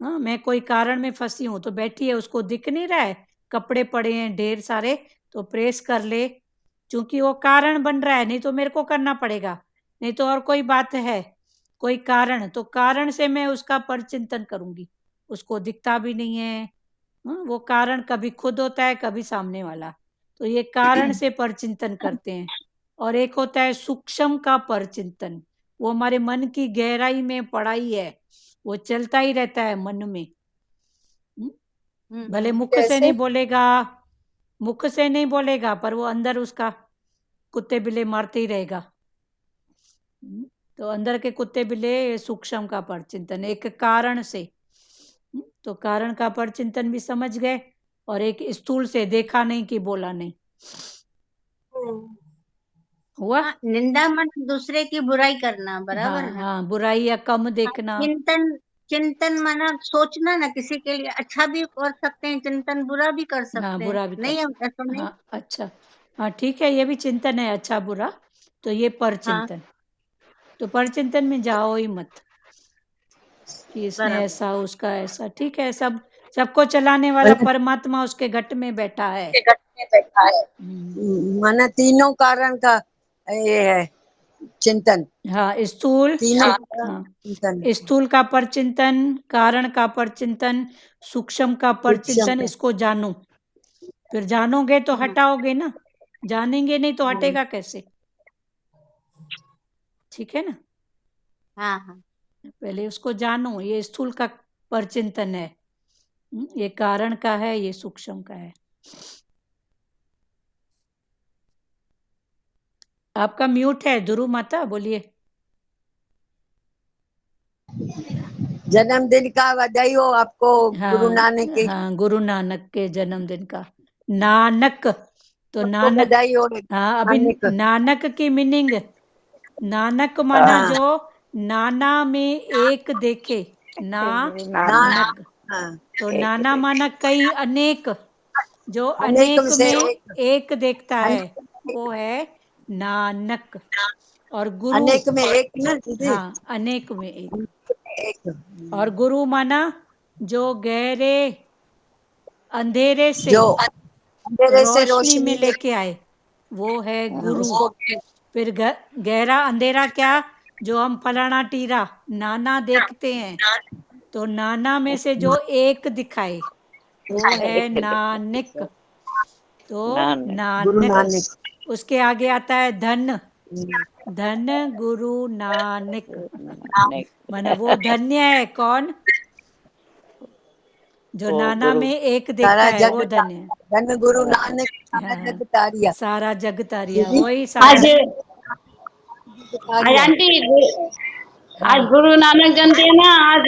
हाँ, मैं कोई कारण में फंसी हूं, तो बैठी है, उसको दिख नहीं रहा है, कपड़े पड़े हैं ढेर सारे, तो प्रेस कर ले, क्योंकि वो कारण बन रहा है, नहीं तो मेरे को करना पड़ेगा। नहीं तो और कोई बात है, कोई कारण, तो कारण से मैं उसका परचिंतन करूंगी। उसको दिखता भी नहीं है। वो कारण कभी खुद होता है, कभी सामने वाला। तो ये कारण से परचिंतन करते हैं। और एक होता है सूक्ष्म का परचिंतन। वो हमारे मन की गहराई में पड़ाई है, वो चलता ही रहता है मन में। भले मुख से जैसे नहीं बोलेगा, मुख से नहीं बोलेगा, पर वो अंदर उसका कुत्ते बिल्ले मारते ही रहेगा। तो अंदर के कुत्ते बिल्ले सूक्ष्म का परचिंतन, एक कारण से। तो कारण का परचिंतन भी समझ गए। और एक स्थूल से, देखा नहीं कि बोला नहीं। हुआ? हाँ, निंदा मन दूसरे की बुराई करना, बराबर हाँ ना। हाँ, बुराई या कम देखना। चिंतन, चिंतन माना सोचना ना, किसी के लिए अच्छा भी कर सकते हैं चिंतन, बुरा भी कर हाँ, सकते हैं। बुरा भी कर नहीं, हम सकते। ऐसा नहीं। हाँ, अच्छा। हाँ, ठीक है, ये भी चिंतन है, अच्छा बुरा। तो ये हाँ, परचिंतन। तो परचिंतन में जाओ ही मत कि इसने बराबर। ऐसा, उसका ऐसा। ठीक है, सब सबको चलाने वाला परमात्मा उसके घट में बैठा है। के गट में बैठा है। माना तीनों कारण का ये है चिंतन। हाँ, स्थूल। तीनों कारण हाँ, चिंतन। स्थूल का परचिंतन, कारण का परचिंतन, सूक्ष्म का सूक्ष्म परचिंतन, का। इसको जानो। फिर जानोगे तो हटाओगे ना, जानेंगे नहीं तो हाँ हटेगा कैसे? ठीक है ना? हाँ हाँ। पहले उसको जानो, ये स्थूल का परचिंतन है। ये कारण का है, ये सूक्ष्म का है। आपका म्यूट है ध्रुव माता, बोलिए। जन्मदिन का बधाई हो आपको गुरु नानक के। हाँ, गुरु नानक के जन्मदिन का। नानक तो सबको नानक, बधाई हो। हाँ अभी नानक नानक की मीनिंग, नानक माना हाँ। जो नाना में एक देखे, नानक। हाँ, तो नाना माना कई, अनेक, जो अनेक अनेक से में एक, एक देखता है अनेक वो है नानक। और गुरु, अनेक में एक ना दीदी। हाँ अनेक में एक। एक और गुरु माना जो गहरे अंधेरे से जो अंधेरे से रोशनी में रोशनी में लेके आए, वो है गुरु। उसको फिर गहरा अंधेरा क्या, जो हम फलाना टीरा नाना देखते हैं, तो नाना में से जो एक दिखाए वो है नानक। तो गुरु नानक, नानक। उसके आगे आता है धन, धन गुरु नानक। माने वो धन्य है कौन, जो वो नाना गुरु में एक देखता सारा है, जग वो धन्य है। धन गुरु नानक सारा हाँ, जग तारिया सारा जग तारिया, दीदी। वही सारा आज आज तारिया आंटी आज हाँ गुरु नानक जयंती है ना, आज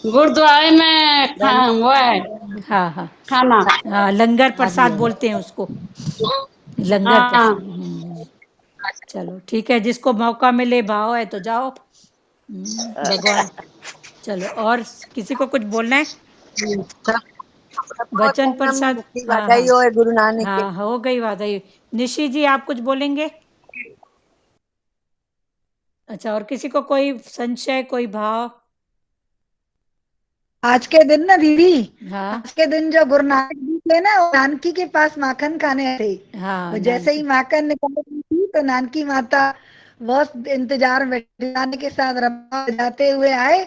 गुरुद्वारे में वो है हाँ हाँ खाना। हाँ, लंगर प्रसाद बोलते हैं उसको, लंगर हाँ प्रसाद। चलो ठीक है, जिसको मौका मिले, भाव है तो जाओ। भगवान, चलो और किसी को कुछ बोलना है? सबको वचन जन्म प्रसाद, की हाँ बधाई हाँ हो गुरु नानक के। हाँ, हो गई बात है। निशी जी आप कुछ बोलेंगे? अच्छा, और किसी को कोई संशय, कोई भाव? आज के दिन ना दीदी, हाँ आज के दिन जो गुरु नानक जी थे ना, वो नानकी के पास माखन खाने आए थे। हाँ, तो जैसे ही नानकी, माखन निकाल रही थी तो नानकी माता बहुत इंतजार में बैठी, नानी के साथ रम्मा बजाते हुए आए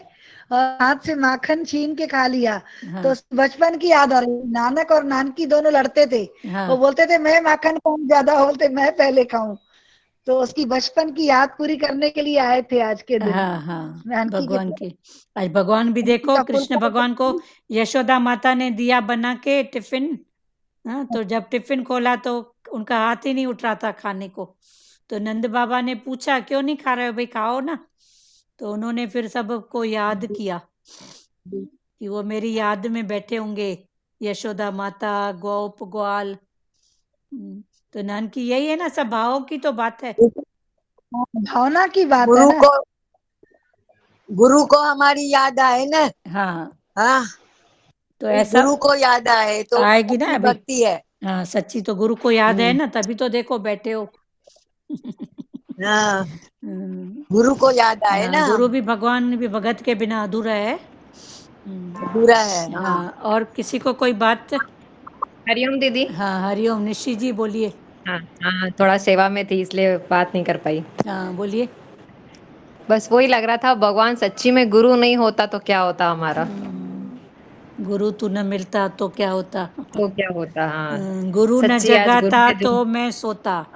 और हाथ से माखन छीन के खा लिया। तो हाँ बचपन की याद आ रही, नानक और नानकी दोनों लड़ते थे। हाँ वो बोलते थे मैं माखन खाऊं ज्यादा, बोलते मैं पहले खाऊं। तो उसकी बचपन की याद पूरी करने के लिए आए थे आज के दिन हाँ हाँ, नानकी के भगवान पास। की। आज भगवान भी देखो, का कृष्ण भगवान को यशोदा माता ने दिया बना के टिफिन। हाँ, तो जब टिफिन खोला तो उनका हाथ ही नहीं उठ रहा था खाने को। तो नंद बाबा ने पूछा क्यों नहीं खा रहे हो भाई, खाओ ना। तो उन्होंने फिर सबको याद किया कि वो मेरी याद में बैठे होंगे, यशोदा माता, गोप ग्वाल। तो नानकी यही है ना, सब भावों की तो बात है। भावना की बात है गुरु ना। को गुरु को हमारी याद आए ना। हाँ, हाँ, तो ऐसा गुरु को याद आए तो आएगी ना सच्ची अभी। भक्ति है। हाँ सच्ची, तो गुरु को याद है ना, तभी तो देखो बैठे हो। हाँ, हम्म, गुरु को याद आए हाँ, ना। गुरु भी, भगवान भी भगत के बिना अधूरा है। अधूरा है। हाँ, हाँ, और किसी को कोई बात? हरिओम दीदी। हाँ हरिओम, निशी जी बोलिए। हाँ हाँ, थोड़ा सेवा में थी इसलिए बात नहीं कर पाई। हाँ बोलिए। बस वही लग रहा था, भगवान सच्ची में गुरु नहीं होता तो क्या होता हमारा। गुरु तू न मिलता तो क्या होता। तो क्या होता, हाँ। गुरु न सच्ची आज गुरु जगाता के तो दिन मैं सोता।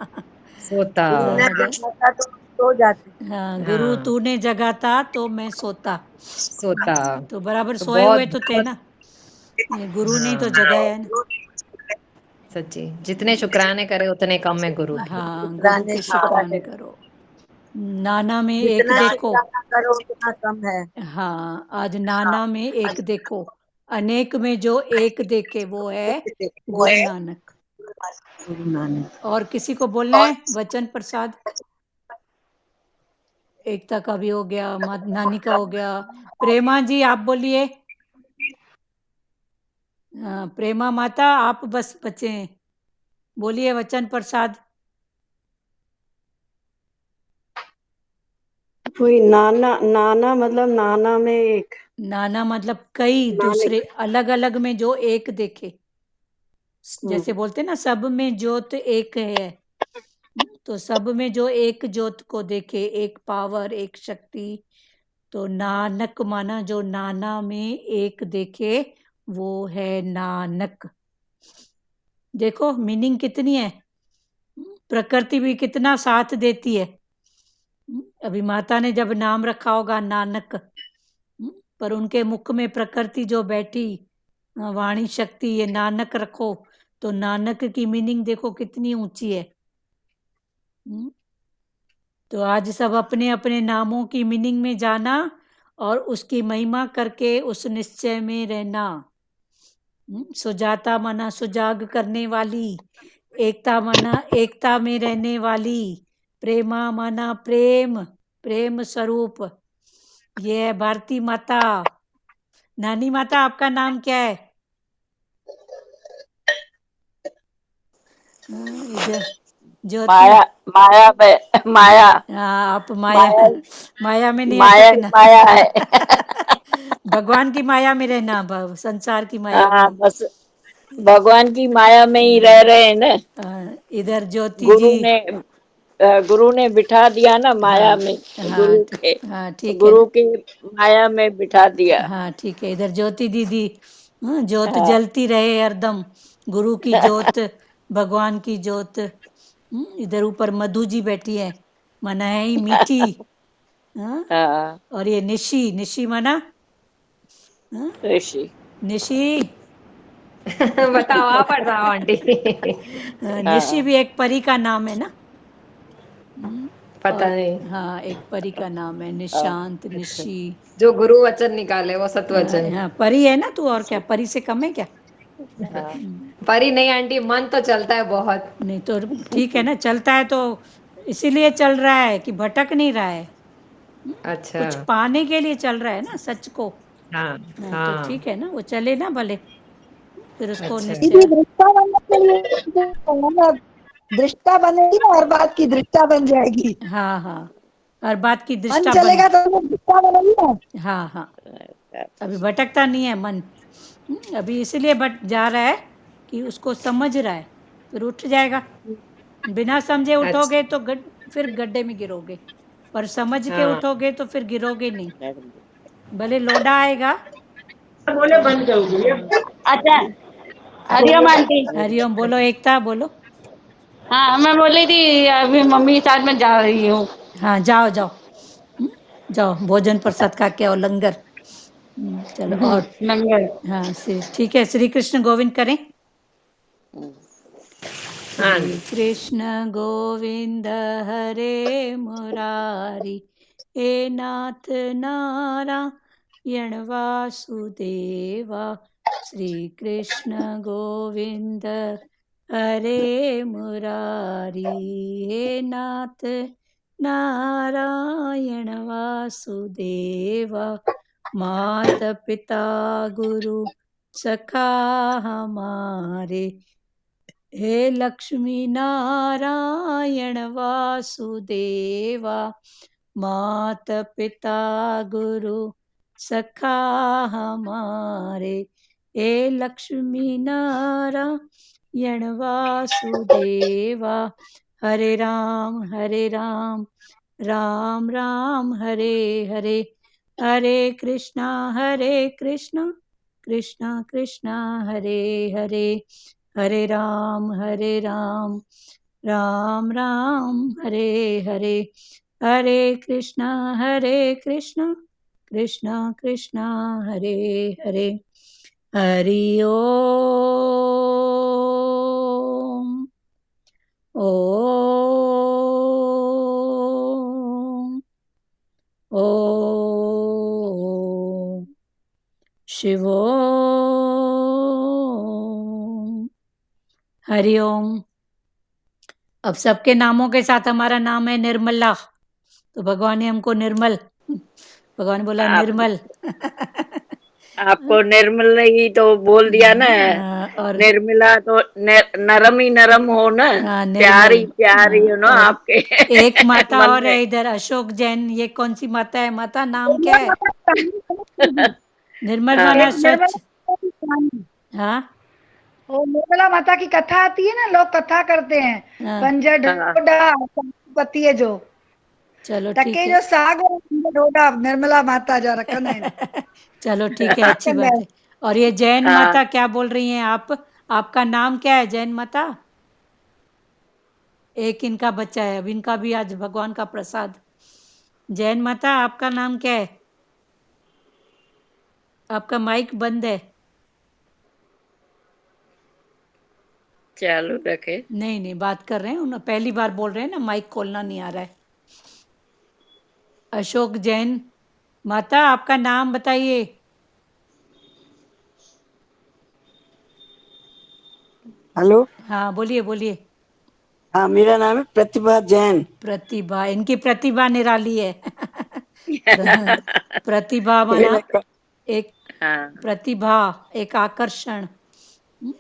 सोता। गुरु ने हाँ, जगाता तो सो जाते। हाँ, गुरु हाँ, तूने जगाता तो मैं सोता। सोता। तो बराबर तो सोए हुए बहुत तो थे बहुत ना, ये गुरु ने तो हाँ, जगाया है ना। सच्ची जितने शुक्राने करे उतने कम है गुरु के। हाँ, गुरु शुक्राने के शुक्राने शुक्राने करो। नाना में एक जितना देखो। शुक्राना करो उतना कम है। हाँ, आज नाना में एक देखो, अनेक में जो एक देखे वो है गुरु नानक। गुरु नानक। और किसी को बोलना है वचन प्रसाद? एकता का भी हो गया, नानी का हो गया। प्रेमा जी आप बोलिए। हाँ, प्रेमा माता आप बस बचे हैं, बोलिए वचन प्रसाद। कोई नाना, नाना मतलब नाना में एक, नाना मतलब कई दूसरे, नानक। अलग अलग में जो एक देखे। जैसे बोलते ना सब में ज्योत एक है, तो सब में जो एक ज्योत को देखे, एक पावर, एक शक्ति। तो नानक माना जो नाना में एक देखे वो है नानक। देखो मीनिंग कितनी है, प्रकृति भी कितना साथ देती है। अभी माता ने जब नाम रखा होगा नानक, पर उनके मुख में प्रकृति जो बैठी वाणी शक्ति, ये नानक रखो, तो नानक की मीनिंग देखो कितनी ऊंची है। तो आज सब अपने अपने नामों की मीनिंग में जाना और उसकी महिमा करके उस निश्चय में रहना। सुजाता माना सुजाग करने वाली, एकता माना एकता में रहने वाली, प्रेमा माना प्रेम, प्रेम स्वरूप। ये है भारती माता। नानी माता, आपका नाम क्या है? इधर ज्योति। माया, माया माया। हाँ, आप माया, माया में नहीं माया अटकना। माया है। भगवान की माया में रहना, संसार की माया हाँ, में। बस भगवान की माया में ही रह रहे हैं ना। इधर ज्योति जी। गुरु ने बिठा दिया ना माया हाँ में, हाँ हाँ, ठीक है गुरु ना। के माया में बिठा दिया। हाँ ठीक है। इधर ज्योति दीदी, ज्योत हाँ। जलती रहे हरदम, गुरु की ज्योत, भगवान की ज्योत। इधर ऊपर मधु जी बैठी है, मना है ही मीठी। हाँ, और ये निशी, निशी मना ऋषि। निशी। बताओ, आप बताओ आंटी। निशी भी एक परी का नाम है ना। पता और नहीं। हाँ, एक परी का नाम है, निशांत, निशी। जो गुरु वचन निकाले वो सतवचन। हाँ, परी है ना तू, और क्या, परी से कम है क्या? परी नहीं आंटी, मन तो चलता है बहुत। नहीं तो ठीक है ना, चलता है तो इसीलिए चल रहा है कि भटक नहीं रहा है। अच्छा। कुछ पाने के लिए चल रहा है ना, सच को। हाँ हाँ, तो हाँ। ठीक है ना, वो चले ना भले, फिर उसको अच्छा। दीदी निश्चय। दृष्टा बनने के लिए दृष्टा बनेगी ना, हर बात की दृष्टा बन जाएगी। हाँ हाँ, हर बात की मन दृष्टा बन। चलेगा तो वो दृष्टा बनेगी ना। हाँ हाँ, अभी भटकता नहीं है मन। अभी इसलिए भट जा रहा है कि उसको समझ रहा है, फिर उठ जाएगा। बिना समझे उठोगे अच्छा। तो फिर गड्ढे में गिरोगे, पर समझ के हाँ। उठोगे तो फिर गिरोगे नहीं। भले लोडा आएगा बोले तो। बंद करोगे। हाँ, अच्छा, हरिओम आंटी। हरिओम बोलो, एकता बोलो। हाँ, मैं बोली थी अभी मम्मी के साथ में जा रही हूँ। हाँ, जाओ जाओ। जाओ, भोजन प्रसाद खा के आओ, लंगर। चलो और। लंगर। हाँ, ठीक है, श्री कृष्ण गोविंद करें। हाँ। श्री कृष्ण गोविंद हरे मुरारी, हे नाथ नारायण वासुदेवा। श्री कृष्ण गोविंद हरे मुरारी, हे नाथ नारायण वासुदेवा। मात पिता गुरु सखा हमारे, हे लक्ष्मी नारायण वासुदेवा। मात पिता गुरु सखा हमारे, हे लक्ष्मी नारायण वासुदेवा। हरे राम राम राम हरे हरे, हरे कृष्णा कृष्णा कृष्णा हरे हरे, हरे राम राम राम हरे हरे, हरे कृष्णा कृष्णा कृष्णा हरे हरे। हरि ओम। ओम ओम शिवोम। हरिओम। अब सबके नामों के साथ हमारा नाम है निर्मला, तो भगवान ने हमको निर्मल, भगवान बोला निर्मल। आपको निर्मल ही तो बोल दिया ना। और निर्मला तो नरम ही नरम हो ना, निर्मल। प्यारी प्यारी हो ना और आपके एक माता मन और में। है इधर, अशोक जैन। ये कौन सी माता है? माता नाम क्या है? निर्मल माना एक स्वच्छ। निर्मला, हाँ वो निर्मला माता की कथा आती है ना, लोग कथा करते हैं, हाँ, पंजा ढोडा पति है जो चलो ठीक टके है। जो साग और पंजा ढोडा निर्मला माता जा रखा ना। चलो ठीक है, अच्छी बात है। और ये जैन हाँ, माता क्या बोल रही हैं आप? आपका नाम क्या है जैन माता? एक इनका बच्चा है, अब इनका भी आज भगवान का प्रसाद। जैन माता, आपका नाम क्या है? आपका माइक बंद है। चालू रखे। नहीं नहीं, बात कर रहे हैं, उन्हें पहली बार बोल रहे हैं ना, माइक खोलना नहीं आ रहा है। अशोक जैन, माता आपका नाम बताइए। हेलो, हाँ बोलिए बोलिए। हाँ मेरा नाम है प्रतिभा जैन। प्रतिभा, इनकी प्रतिभा निराली है। प्रतिभा ये माना मैं एक हाँ प्रतिभा, एक आकर्षण।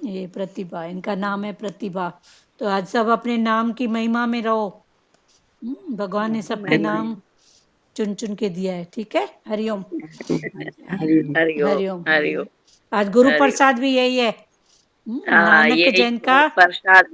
ये प्रतिभा, इनका नाम है प्रतिभा। तो आज सब अपने नाम की महिमा में रहो। भगवान ने सबके नाम चुन चुन के दिया है, ठीक है। हरिओम हरिओम। हरिओम हरिओम। हरिओम आज गुरु हरिओम। प्रसाद भी यही है। हाँ नानक यही जैन का प्रसाद।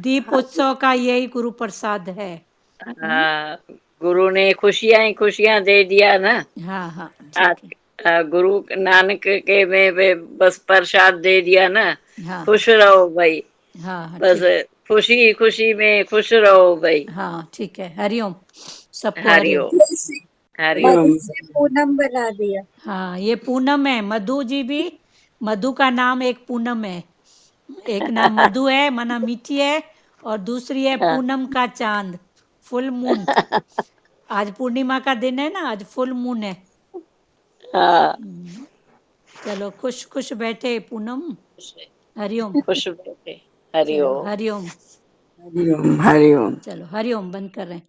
दीप उत्सव का यही गुरु प्रसाद है। हाँ, गुरु ने खुशियां ही खुशियां दे दिया ना। हाँ हाँ आज ठीक है। गुरु नानक के में बस प्रसाद दे दिया ना। हाँ खुश रहो भाई, हाँ हाँ बस ठीक। खुशी खुशी में खुश रहो भाई। हाँ ठीक है। हरिओम, सबको हरिओम। हरिओम हरिओम। मधु से पूनम बना दिया। हाँ ये पूनम है, मधु जी भी, मधु का नाम एक पूनम है। एक नाम मधु है, माना मीठी है, और दूसरी है पूनम का चांद, फुल मून। आज पूर्णिमा का दिन है ना, आज फुल मून है। हाँ चलो खुश खुश बैठे पूनम। हरिओम। खुश बैठे। चलो हरिओम हरिओम। हरिओम हरिओम। चलो हरिओम बंद कर रहे हैं।